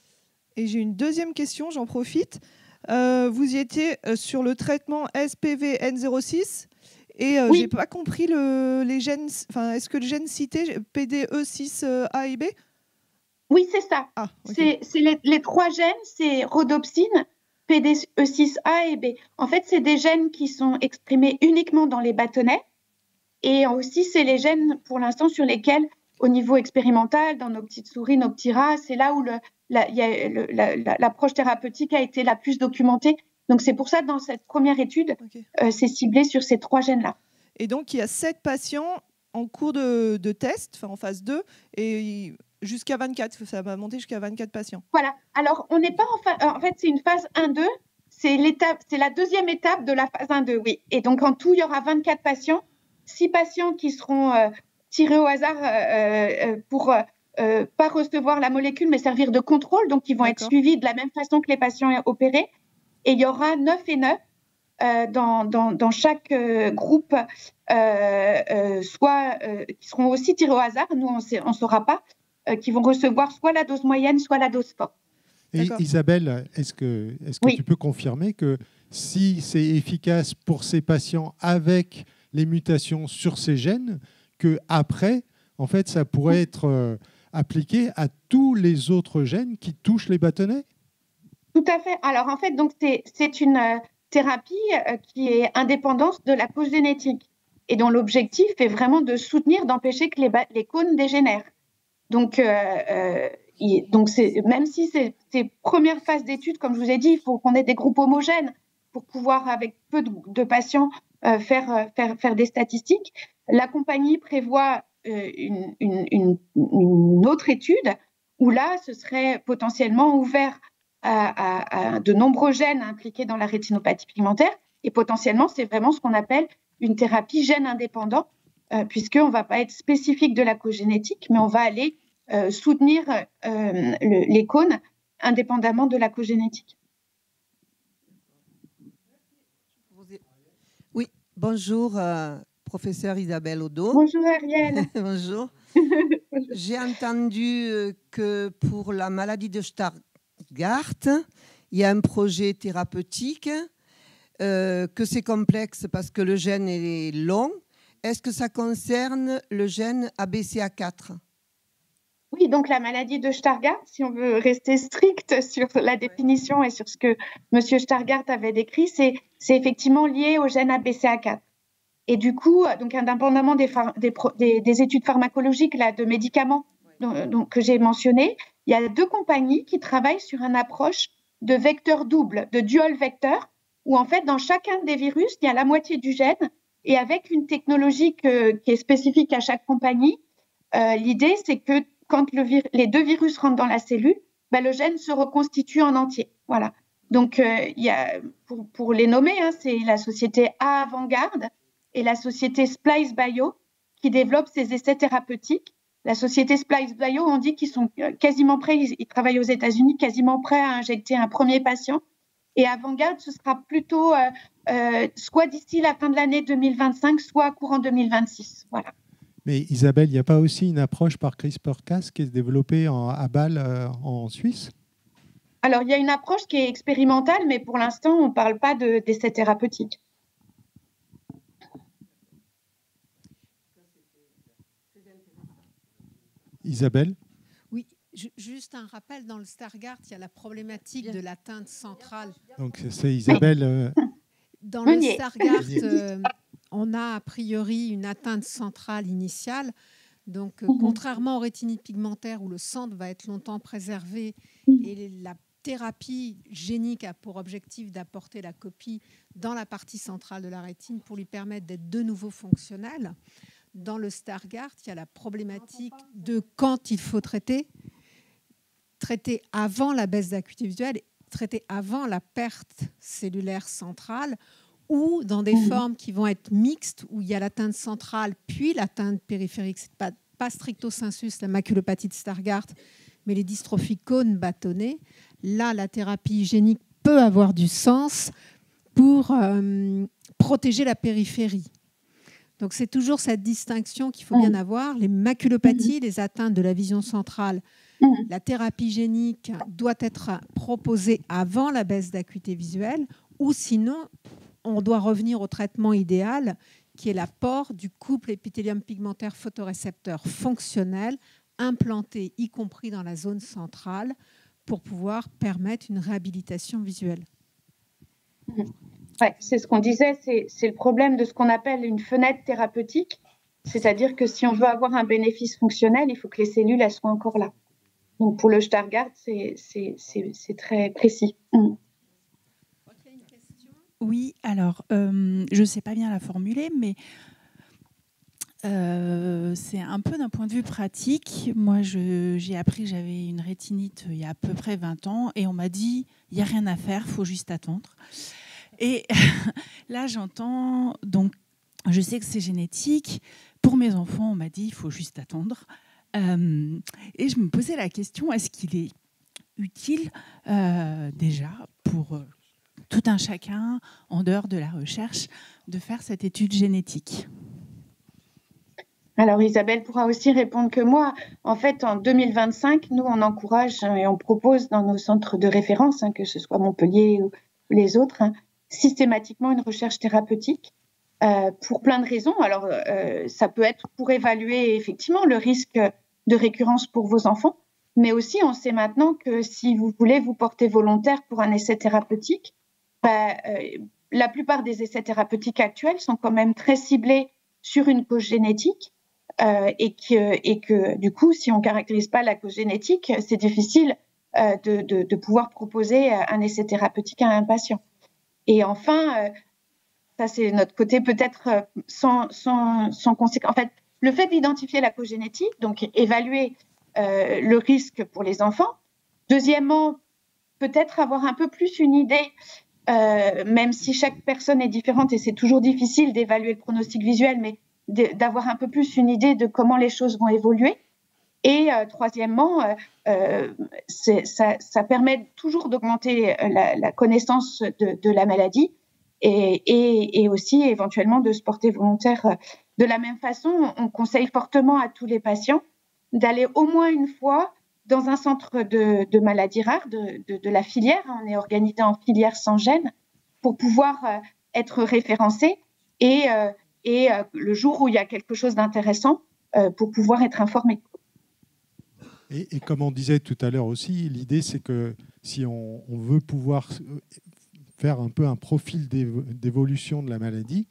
Et j'ai une deuxième question, j'en profite. Vous y étiez sur le traitement SPVN06 et oui. J'ai pas compris les gènes. Enfin, est-ce que le gène cité PDE6A et B? Oui, c'est ça. Ah, okay. C'est les trois gènes, c'est rhodopsine, PDE6A et B. En fait, c'est des gènes qui sont exprimés uniquement dans les bâtonnets. Et aussi, c'est les gènes, pour l'instant, sur lesquels, au niveau expérimental, dans nos petites souris, nos petits rats, c'est là où l'approche thérapeutique a été la plus documentée. Donc, c'est pour ça que dans cette première étude, c'est ciblé sur ces trois gènes-là. Et donc, il y a 7 patients en cours de test, en phase 2, et jusqu'à 24. Ça va monter jusqu'à 24 patients. Voilà. Alors, on n'est pas en fait, c'est une phase 1-2. C'est la deuxième étape de la phase 1-2, oui. Et donc, en tout, il y aura 24 patients. 6 patients qui seront tirés au hasard pour pas recevoir la molécule, mais servir de contrôle. Donc, ils vont être suivis de la même façon que les patients opérés. Et il y aura 9 et 9 dans chaque groupe, soit qui seront aussi tirés au hasard, nous on ne saura pas, qui vont recevoir soit la dose moyenne, soit la dose forte. Et Isabelle, est-ce que oui. Tu peux confirmer que si c'est efficace pour ces patients avec les mutations sur ces gènes, qu'après, en fait, ça pourrait être appliqué à tous les autres gènes qui touchent les bâtonnets? Tout à fait. Alors, en fait, donc c'est une thérapie qui est indépendante de la cause génétique et dont l'objectif est vraiment de soutenir, d'empêcher que les cônes dégénèrent. Donc, même si c'est ces premières phases d'études, comme je vous ai dit, il faut qu'on ait des groupes homogènes pour pouvoir, avec peu de patients, faire des statistiques. La compagnie prévoit une autre étude où là, ce serait potentiellement ouvert à de nombreux gènes impliqués dans la rétinopathie pigmentaire. Et potentiellement, c'est vraiment ce qu'on appelle une thérapie gène indépendant, puisqu'on ne va pas être spécifique de la cause génétique, mais on va aller soutenir les cônes indépendamment de la cause génétique. Oui, bonjour, professeure Isabelle Odo. Bonjour Ariel. Bonjour. J'ai entendu que pour la maladie de Stargardt, il y a un projet thérapeutique, que c'est complexe parce que le gène est long. Est-ce que ça concerne le gène ABCA4? Oui, donc la maladie de Stargardt, si on veut rester strict sur la définition et sur ce que M. Stargardt avait décrit, c'est effectivement lié au gène ABCA4. Et du coup, donc indépendamment des études pharmacologiques là, de médicaments que j'ai mentionnés, il y a 2 compagnies qui travaillent sur une approche de vecteur double, de dual vecteur, où en fait, dans chacun des virus, il y a la moitié du gène, et avec une technologie qui est spécifique à chaque compagnie, l'idée, c'est que quand les 2 virus rentrent dans la cellule, le gène se reconstitue en entier. Voilà. Donc, il y a, pour les nommer, c'est la société Avant-Garde et la société Splice Bio qui développent ces essais thérapeutiques. La société Splice Bio, on dit qu'ils sont quasiment prêts, ils travaillent aux États-Unis, quasiment prêts à injecter un premier patient. Et Avant-Garde, ce sera plutôt soit d'ici la fin de l'année 2025, soit courant 2026. Voilà. Mais Isabelle, il n'y a pas aussi une approche par CRISPR-Cas qui est développée à Bâle, en Suisse? Alors, il y a une approche qui est expérimentale, mais pour l'instant, on ne parle pas d'essais thérapeutiques. Isabelle? Oui, juste un rappel, dans le Stargardt, il y a la problématique de l'atteinte centrale. Donc c'est Isabelle. Dans le Stargardt, on a a priori une atteinte centrale initiale. Donc, contrairement aux rétinites pigmentaires où le centre va être longtemps préservé et la thérapie génique a pour objectif d'apporter la copie dans la partie centrale de la rétine pour lui permettre d'être de nouveau fonctionnel. Dans le Stargardt, il y a la problématique de quand il faut traiter avant la baisse d'acuité visuelle, traiter avant la perte cellulaire centrale, ou dans des formes qui vont être mixtes, où il y a l'atteinte centrale puis l'atteinte périphérique. Ce n'est pas stricto sensus la maculopathie de Stargardt, mais les dystrophies cônes bâtonnées. Là, la thérapie génique peut avoir du sens pour protéger la périphérie. Donc, c'est toujours cette distinction qu'il faut bien avoir. Les maculopathies, les atteintes de la vision centrale, la thérapie génique doit être proposée avant la baisse d'acuité visuelle, ou sinon, on doit revenir au traitement idéal, qui est l'apport du couple épithélium pigmentaire photorécepteur fonctionnel, implanté y compris dans la zone centrale, pour pouvoir permettre une réhabilitation visuelle. Ouais, c'est ce qu'on disait, c'est le problème de ce qu'on appelle une fenêtre thérapeutique, c'est-à-dire que si on veut avoir un bénéfice fonctionnel, il faut que les cellules elles soient encore là. Donc pour le Stargardt, c'est très précis. Oui, alors, je ne sais pas bien la formuler, mais c'est un peu d'un point de vue pratique. Moi, j'ai appris que j'avais une rétinite il y a à peu près 20 ans et on m'a dit, il n'y a rien à faire, il faut juste attendre. Et là, j'entends, donc, je sais que c'est génétique. Pour mes enfants, on m'a dit, il faut juste attendre. Et je me posais la question, est-ce qu'il est utile déjà pour tout un chacun, en dehors de la recherche, de faire cette étude génétique? Alors Isabelle pourra aussi répondre que moi. En fait, en 2025, nous, on encourage et on propose dans nos centres de référence, que ce soit Montpellier ou les autres, systématiquement une recherche thérapeutique pour plein de raisons. Alors, ça peut être pour évaluer effectivement le risque de récurrence pour vos enfants, mais aussi on sait maintenant que si vous voulez vous porter volontaire pour un essai thérapeutique, la plupart des essais thérapeutiques actuels sont quand même très ciblés sur une cause génétique et que du coup, si on ne caractérise pas la cause génétique, c'est difficile de pouvoir proposer un essai thérapeutique à un patient. Et enfin, ça c'est notre côté peut-être sans conséquence. En fait, le fait d'identifier la cause génétique, donc évaluer le risque pour les enfants. Deuxièmement, peut-être avoir un peu plus une idée, même si chaque personne est différente et c'est toujours difficile d'évaluer le pronostic visuel, mais d'avoir un peu plus une idée de comment les choses vont évoluer. Et troisièmement, ça permet toujours d'augmenter la connaissance de la maladie et aussi éventuellement de se porter volontaire. De la même façon, on conseille fortement à tous les patients d'aller au moins une fois dans un centre de maladies rares, de la filière. On est organisé en filière sans gène pour pouvoir être référencé et le jour où il y a quelque chose d'intéressant, pour pouvoir être informé. Et comme on disait tout à l'heure aussi, l'idée c'est que si on veut pouvoir faire un peu un profil d'évolution de la maladie,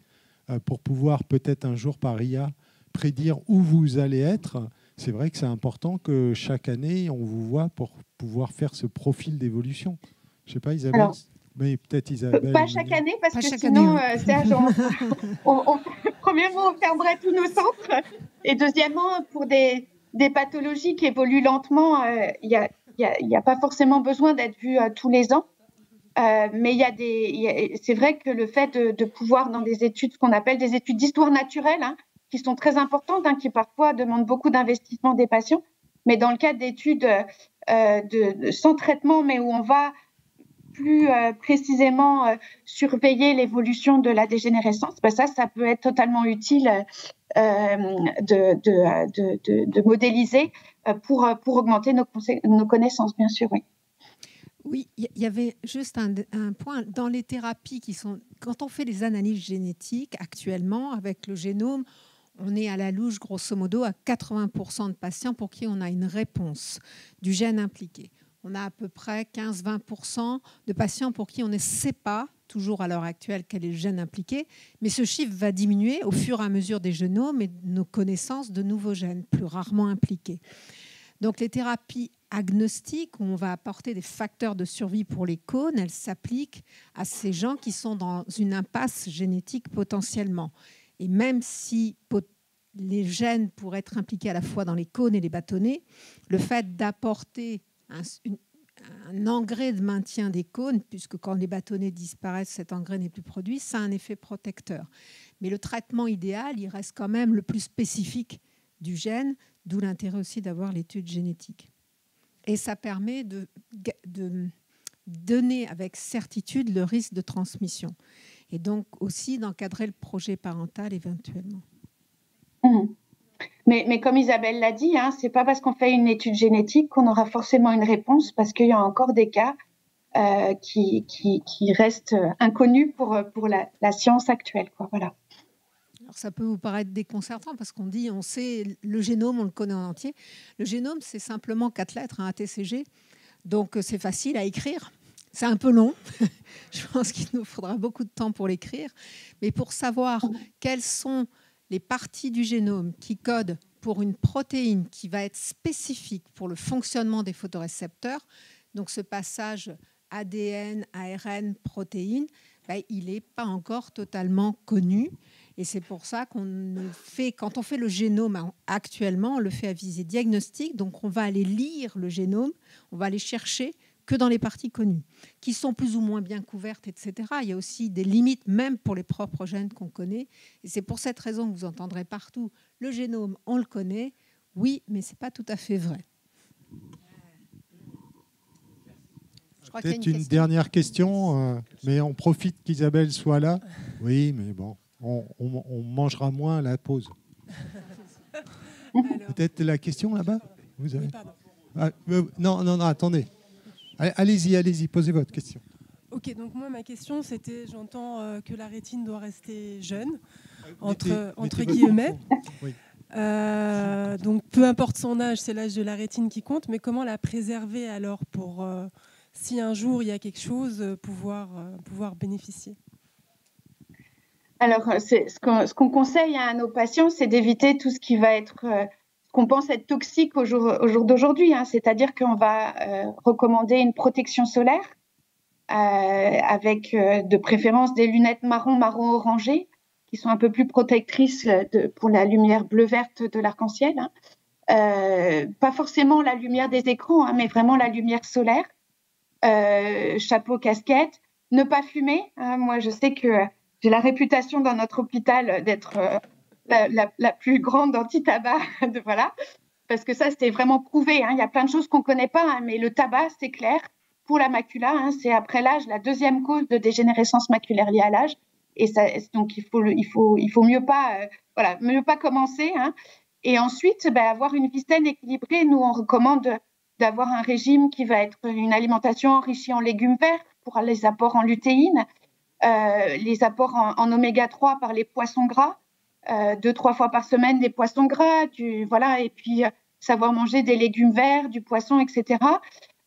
pour pouvoir peut-être un jour par IA prédire où vous allez être, c'est vrai que c'est important que chaque année, on vous voit pour pouvoir faire ce profil d'évolution. Je ne sais pas, Isabelle. Alors, mais peut-être Isabelle. Pas chaque année, parce que sinon, Serge, premièrement, on fermerait tous nos centres. Et deuxièmement, pour des pathologies qui évoluent lentement, il n'y a pas forcément besoin d'être vu tous les ans. Mais c'est vrai que le fait de pouvoir, dans des études, ce qu'on appelle des études d'histoire naturelle, qui sont très importantes, qui parfois demandent beaucoup d'investissement des patients, mais dans le cadre d'études sans traitement, mais où on va plus précisément surveiller l'évolution de la dégénérescence, ça peut être totalement utile de modéliser pour augmenter nos connaissances, bien sûr, oui. Oui, il y avait juste un point. Dans les thérapies qui sont... Quand on fait les analyses génétiques actuellement, avec le génome, On est à la louche, grosso modo, à 80% de patients pour qui on a une réponse du gène impliqué. On a à peu près 15-20% de patients pour qui on ne sait pas, toujours à l'heure actuelle, quel est le gène impliqué, mais ce chiffre va diminuer au fur et à mesure des génomes et de nos connaissances de nouveaux gènes, plus rarement impliqués. Donc les thérapies agnostiques, où on va apporter des facteurs de survie pour les cônes, elles s'appliquent à ces gens qui sont dans une impasse génétique potentiellement. Et même si les gènes pourraient être impliqués à la fois dans les cônes et les bâtonnets, le fait d'apporter un engrais de maintien des cônes, puisque quand les bâtonnets disparaissent, cet engrais n'est plus produit, ça a un effet protecteur. Mais le traitement idéal, il reste quand même le plus spécifique du gène, d'où l'intérêt aussi d'avoir l'étude génétique. Et ça permet de donner avec certitude le risque de transmission. Et donc aussi d'encadrer le projet parental éventuellement. Mais comme Isabelle l'a dit, ce n'est pas parce qu'on fait une étude génétique qu'on aura forcément une réponse, parce qu'il y a encore des cas qui restent inconnus pour la science actuelle, quoi. Voilà. Alors ça peut vous paraître déconcertant parce qu'on dit, on sait le génome, on le connaît en entier. Le génome, c'est simplement 4 lettres, un ATCG, donc c'est facile à écrire. C'est un peu long. Je pense qu'il nous faudra beaucoup de temps pour l'écrire. Mais pour savoir quelles sont les parties du génome qui codent pour une protéine qui va être spécifique pour le fonctionnement des photorécepteurs, donc ce passage ADN, ARN, protéine, il n'est pas encore totalement connu. Et c'est pour ça quand on fait le génome actuellement, on le fait à visée diagnostique. Donc on va aller lire le génome, on va aller chercher que dans les parties connues, qui sont plus ou moins bien couvertes, etc. Il y a aussi des limites, même pour les propres gènes qu'on connaît. Et c'est pour cette raison que vous entendrez partout, le génome, on le connaît, oui, mais ce n'est pas tout à fait vrai. Peut-être une dernière question, mais on profite qu'Isabelle soit là. Oui, mais bon, on mangera moins à la pause. Peut-être la question là-bas vous avez... Non, attendez. Allez-y, posez votre question. Ok, donc moi, ma question, c'était, j'entends que la rétine doit rester jeune, entre guillemets. Oui. Donc, peu importe son âge, c'est l'âge de la rétine qui compte, mais comment la préserver alors pour, si un jour il y a quelque chose, pouvoir bénéficier? Alors, ce qu'on conseille à nos patients, c'est d'éviter tout ce qui va être... qu'on pense être toxique au jour d'aujourd'hui, c'est-à-dire qu'on va recommander une protection solaire avec de préférence des lunettes marron-orangé qui sont un peu plus protectrices pour la lumière bleu-verte de l'arc-en-ciel. Pas forcément la lumière des écrans, mais vraiment la lumière solaire. Chapeau, casquette. Ne pas fumer. Moi, je sais que j'ai la réputation dans notre hôpital d'être... La plus grande anti-tabac, voilà, parce que ça, c'était vraiment prouvé. Il y a plein de choses qu'on ne connaît pas, mais le tabac, c'est clair, pour la macula, c'est après l'âge la deuxième cause de dégénérescence maculaire liée à l'âge. Et ça, donc, il faut mieux pas commencer. Et ensuite, avoir une vie saine équilibrée. Nous, on recommande d'avoir un régime qui va être une alimentation enrichie en légumes verts pour les apports en lutéine, les apports en oméga 3 par les poissons gras, 2-3 fois par semaine des poissons gras, et puis savoir manger des légumes verts, du poisson, etc.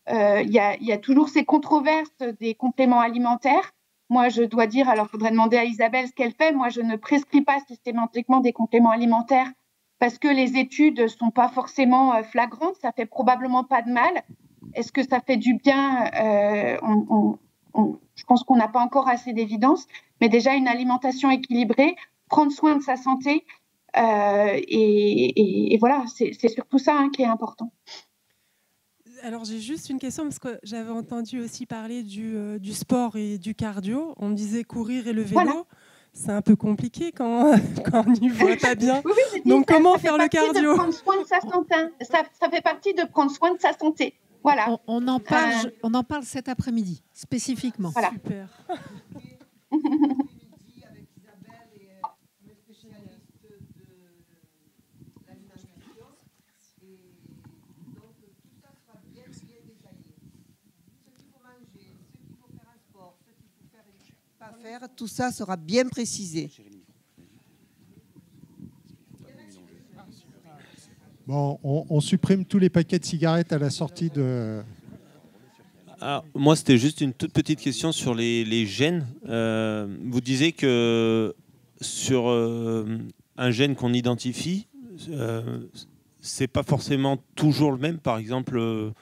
Il y a toujours ces controverses des compléments alimentaires. Moi, je dois dire, alors il faudrait demander à Isabelle ce qu'elle fait. Moi, je ne prescris pas systématiquement des compléments alimentaires parce que les études ne sont pas forcément flagrantes. Ça fait probablement pas de mal. Est-ce que ça fait du bien? Je pense qu'on n'a pas encore assez d'évidence, mais déjà une alimentation équilibrée, prendre soin de sa santé, et voilà, c'est surtout ça qui est important. Alors j'ai juste une question parce que j'avais entendu aussi parler du sport et du cardio. On me disait courir et le vélo. Voilà. C'est un peu compliqué quand on n'y voit pas bien. Oui, donc comment faire le cardio? Prendre soin de sa santé. Ça fait partie de prendre soin de sa santé. Voilà. On en parle cet après-midi spécifiquement. Voilà. Super. Tout ça sera bien précisé. Bon, on supprime tous les paquets de cigarettes à la sortie de... Alors, moi, c'était juste une toute petite question sur les gènes. Vous disiez que sur un gène qu'on identifie, c'est pas forcément toujours le même. Par exemple,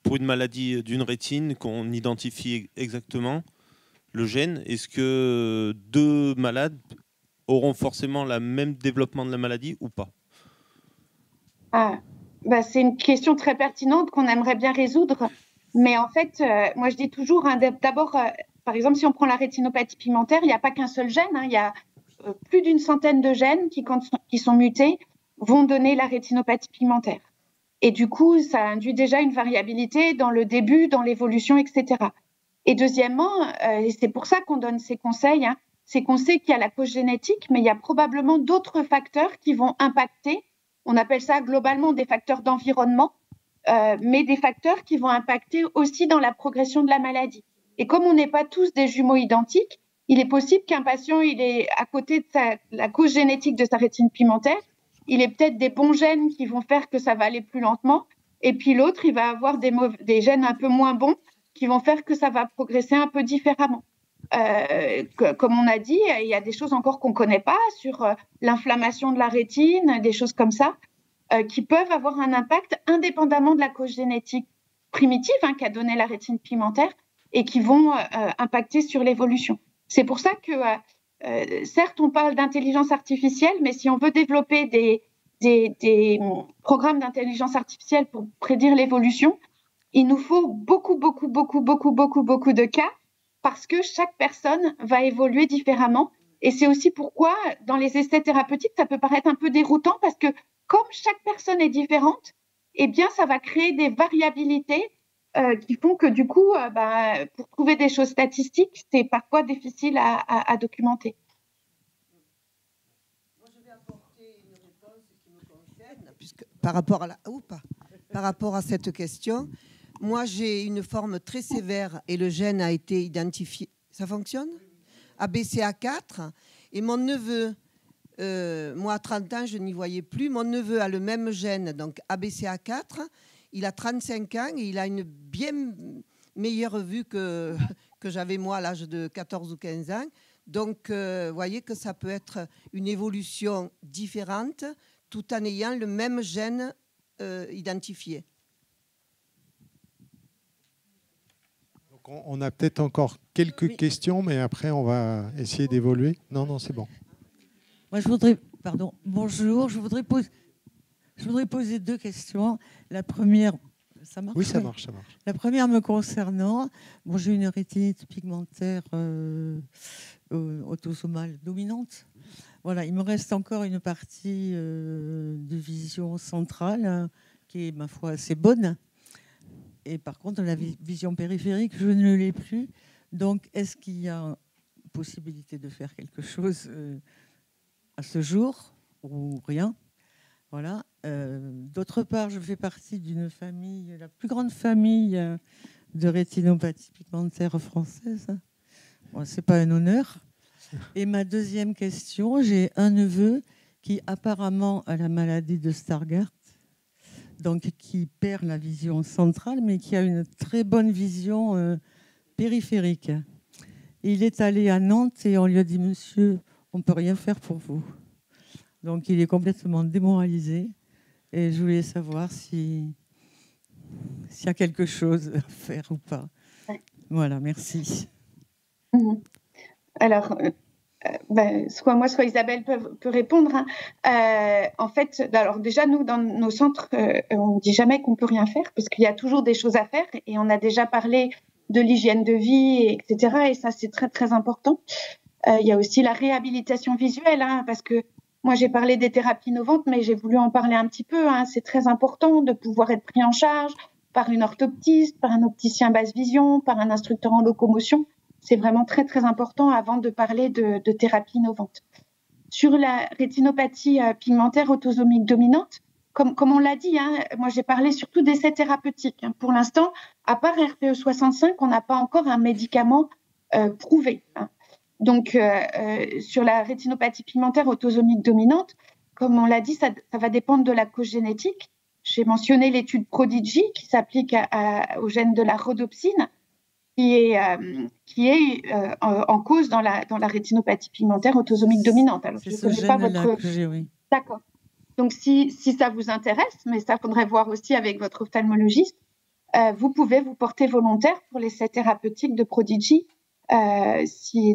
pour une maladie d'une rétine qu'on identifie exactement le gène, est-ce que deux malades auront forcément le même développement de la maladie ou pas? C'est une question très pertinente qu'on aimerait bien résoudre. Mais en fait, moi, je dis toujours, d'abord, par exemple, si on prend la rétinopathie pigmentaire, il n'y a pas qu'un seul gène. Il y a plus d'une centaine de gènes qui sont mutés, vont donner la rétinopathie pigmentaire. Et du coup, ça induit déjà une variabilité dans le début, dans l'évolution, etc. Et deuxièmement, et c'est pour ça qu'on donne ces conseils, c'est qu'on sait qu'il y a la cause génétique, mais il y a probablement d'autres facteurs qui vont impacter. On appelle ça globalement des facteurs d'environnement, mais des facteurs qui vont impacter aussi dans la progression de la maladie. Et comme on n'est pas tous des jumeaux identiques, il est possible qu'un patient, il est à côté de la cause génétique de sa rétine pigmentaire, il est peut-être des bons gènes qui vont faire que ça va aller plus lentement, et puis l'autre, il va avoir des gènes un peu moins bons qui vont faire que ça va progresser un peu différemment. Comme on a dit, il y a des choses encore qu'on ne connaît pas sur l'inflammation de la rétine, des choses comme ça, qui peuvent avoir un impact indépendamment de la cause génétique primitive qu'a donné la rétine pigmentaire et qui vont impacter sur l'évolution. C'est pour ça que, certes, on parle d'intelligence artificielle, mais si on veut développer des programmes d'intelligence artificielle pour prédire l'évolution, il nous faut beaucoup de cas parce que chaque personne va évoluer différemment. Et c'est aussi pourquoi, dans les essais thérapeutiques, ça peut paraître un peu déroutant parce que comme chaque personne est différente, eh bien, ça va créer des variabilités qui font que du coup, pour trouver des choses statistiques, c'est parfois difficile à documenter. Moi, je vais apporter une réponse qui me concerne, puisque par rapport à cette question, moi, j'ai une forme très sévère et le gène a été identifié. Ça fonctionne? ABCA4. Et mon neveu, moi, à 30 ans, je n'y voyais plus. Mon neveu a le même gène, donc ABCA4. Il a 35 ans et il a une bien meilleure vue que j'avais moi à l'âge de 14 ou 15 ans. Donc, vous voyez que ça peut être une évolution différente tout en ayant le même gène identifié. Donc on a peut-être encore quelques questions, mais après, on va essayer d'évoluer. Non, c'est bon. Moi, je voudrais... Pardon. Bonjour. Je voudrais poser deux questions. La première... Ça marche? Oui, ça marche. La première me concernant, j'ai une rétinite pigmentaire autosomale dominante. Voilà, il me reste encore une partie de vision centrale qui est, ma foi, assez bonne. Et par contre, la vision périphérique, je ne l'ai plus. Donc, est-ce qu'il y a possibilité de faire quelque chose à ce jour ou rien? Voilà. D'autre part, je fais partie d'une famille, la plus grande famille de rétinopathie pigmentaire française. Bon, c'est pas un honneur. Et ma deuxième question, j'ai un neveu qui apparemment a la maladie de Stargardt, donc qui perd la vision centrale, mais qui a une très bonne vision périphérique. Et il est allé à Nantes et on lui a dit « Monsieur, on ne peut rien faire pour vous ». Donc il est complètement démoralisé. Et je voulais savoir s'il y a quelque chose à faire ou pas. Voilà, merci. Alors, soit moi, soit Isabelle peut répondre. En fait, alors déjà, nous, dans nos centres, on ne dit jamais qu'on ne peut rien faire, parce qu'il y a toujours des choses à faire. Et on a déjà parlé de l'hygiène de vie, etc. Et ça, c'est très, très important. Il y a aussi la réhabilitation visuelle, parce que moi, j'ai parlé des thérapies innovantes, mais j'ai voulu en parler un petit peu. C'est très important de pouvoir être pris en charge par une orthoptiste, par un opticien basse vision, par un instructeur en locomotion. C'est vraiment très, très important avant de parler de thérapie innovante. Sur la rétinopathie pigmentaire autosomique dominante, comme on l'a dit, moi, j'ai parlé surtout d'essais thérapeutiques. Pour l'instant, à part RPE65, on n'a pas encore un médicament prouvé. Donc, sur la rétinopathie pigmentaire autosomique dominante, comme on l'a dit, ça va dépendre de la cause génétique. J'ai mentionné l'étude Prodigy qui s'applique au gène de la rhodopsine, qui est en cause dans la rétinopathie pigmentaire autosomique dominante. Alors, je ne connais pas votre... Oui. D'accord. Donc, si ça vous intéresse, mais ça faudrait voir aussi avec votre ophtalmologiste, vous pouvez vous porter volontaire pour l'essai thérapeutique de Prodigy. Si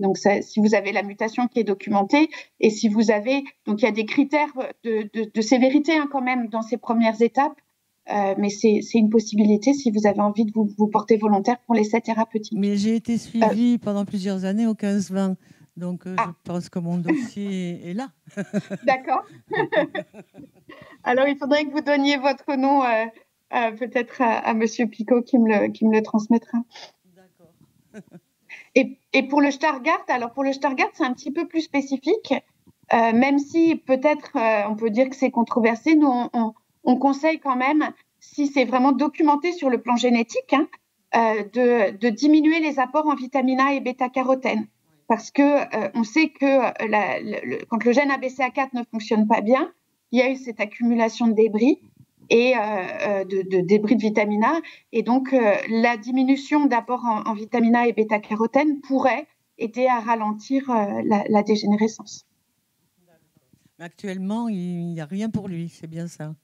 vous avez la mutation qui est documentée et si vous avez... Donc, il y a des critères de sévérité quand même dans ces premières étapes. Mais c'est une possibilité si vous avez envie de vous porter volontaire pour l'essai thérapeutique. Mais j'ai été suivie pendant plusieurs années au 15-20, donc je pense que mon dossier est là. D'accord. Alors, il faudrait que vous donniez votre nom peut-être à Monsieur Picot qui me le transmettra. D'accord. Et pour le Stargardt, c'est un petit peu plus spécifique, même si peut-être on peut dire que c'est controversé. Nous, on conseille quand même, si c'est vraiment documenté sur le plan génétique, de diminuer les apports en vitamine A et bêta-carotène. Parce que on sait que quand le gène ABCA4 ne fonctionne pas bien, il y a eu cette accumulation de débris et de débris de vitamine A. Et donc, la diminution d'apport en vitamine A et bêta-carotène pourrait aider à ralentir la dégénérescence. Actuellement, il n'y a rien pour lui, c'est bien ça.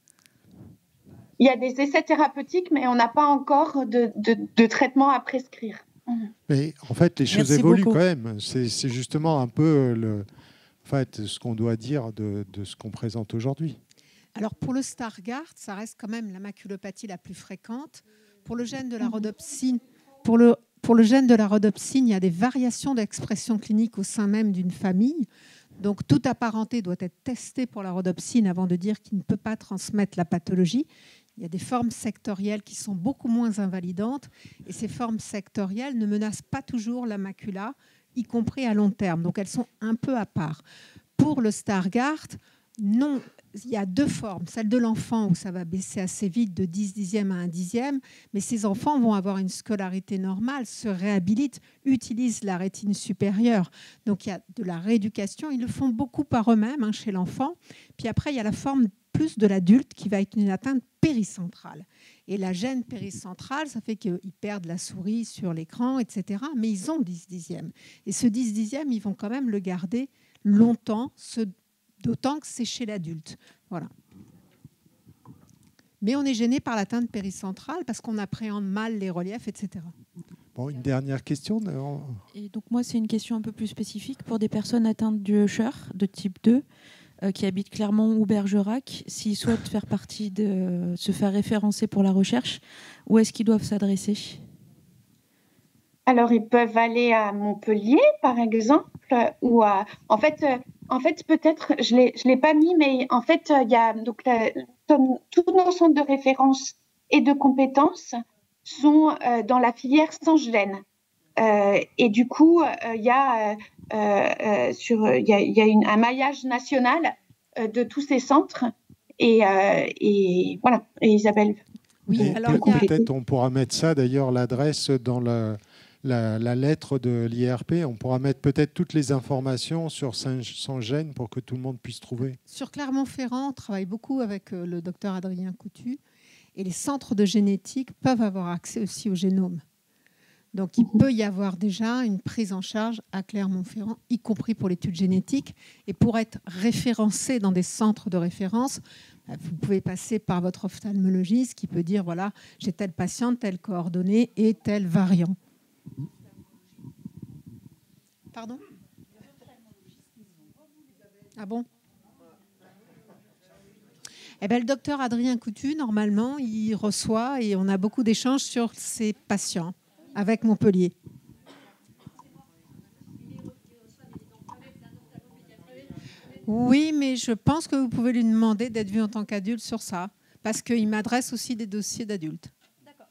Il y a des essais thérapeutiques, mais on n'a pas encore de traitement à prescrire. Mais en fait, les choses évoluent quand même. C'est justement un peu ce qu'on doit dire de ce qu'on présente aujourd'hui. Alors pour le Stargardt, ça reste quand même la maculopathie la plus fréquente. Pour le gène de la rhodopsine, pour le gène de la rhodopsine, il y a des variations d'expression clinique au sein même d'une famille. Donc toute apparenté doit être testée pour la rhodopsine avant de dire qu'il ne peut pas transmettre la pathologie. Il y a des formes sectorielles qui sont beaucoup moins invalidantes et ces formes sectorielles ne menacent pas toujours la macula, y compris à long terme. Donc elles sont un peu à part. Pour le Stargardt, non, il y a deux formes. Celle de l'enfant où ça va baisser assez vite de 10 dixièmes à 1 dixième, mais ces enfants vont avoir une scolarité normale, se réhabilitent, utilisent la rétine supérieure. Donc il y a de la rééducation. Ils le font beaucoup par eux-mêmes chez l'enfant. Puis après, il y a la forme plus de l'adulte qui va être une atteinte péricentrale. Et la gêne péricentrale, ça fait qu'ils perdent la souris sur l'écran, etc. Mais ils ont 10 dixièmes. Et ce 10 dixièmes, ils vont quand même le garder longtemps, d'autant que c'est chez l'adulte. Voilà. Mais on est gêné par l'atteinte péricentrale parce qu'on appréhende mal les reliefs, etc. Bon, une dernière question. Et donc moi, c'est une question un peu plus spécifique pour des personnes atteintes du Usher de type 2 qui habitent Clermont ou Bergerac. S'ils souhaitent faire partie se faire référencer pour la recherche, où est-ce qu'ils doivent s'adresser ? Alors, ils peuvent aller à Montpellier, par exemple, ou en fait, peut-être, je l'ai pas mis, mais en fait, il y a donc tous nos centres de référence et de compétences sont dans la filière sans gène. Et du coup, il y a un maillage national de tous ces centres. Et voilà. Et Isabelle. Oui, alors peut-être on pourra mettre ça, d'ailleurs, l'adresse dans la lettre de l'IRP. On pourra mettre peut-être toutes les informations sur sans gène pour que tout le monde puisse trouver. Sur Clermont-Ferrand, on travaille beaucoup avec le docteur Adrien Coutu. Et les centres de génétique peuvent avoir accès aussi au génome. Donc, il peut y avoir déjà une prise en charge à Clermont-Ferrand, y compris pour l'étude génétique. Et pour être référencé dans des centres de référence, vous pouvez passer par votre ophtalmologiste qui peut dire, voilà, j'ai telle patiente, telle coordonnée et tel variant. Pardon ? Ah bon ? Eh bien, le docteur Adrien Coutu, normalement, il reçoit et on a beaucoup d'échanges sur ses patients avec Montpellier. Oui, mais je pense que vous pouvez lui demander d'être vu en tant qu'adulte sur ça, parce qu'il m'adresse aussi des dossiers d'adultes. D'accord.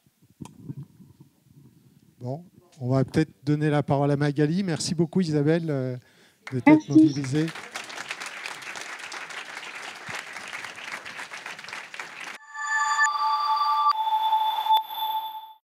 Bon, on va peut-être donner la parole à Magali. Merci beaucoup, Isabelle, de t'être mobilisée.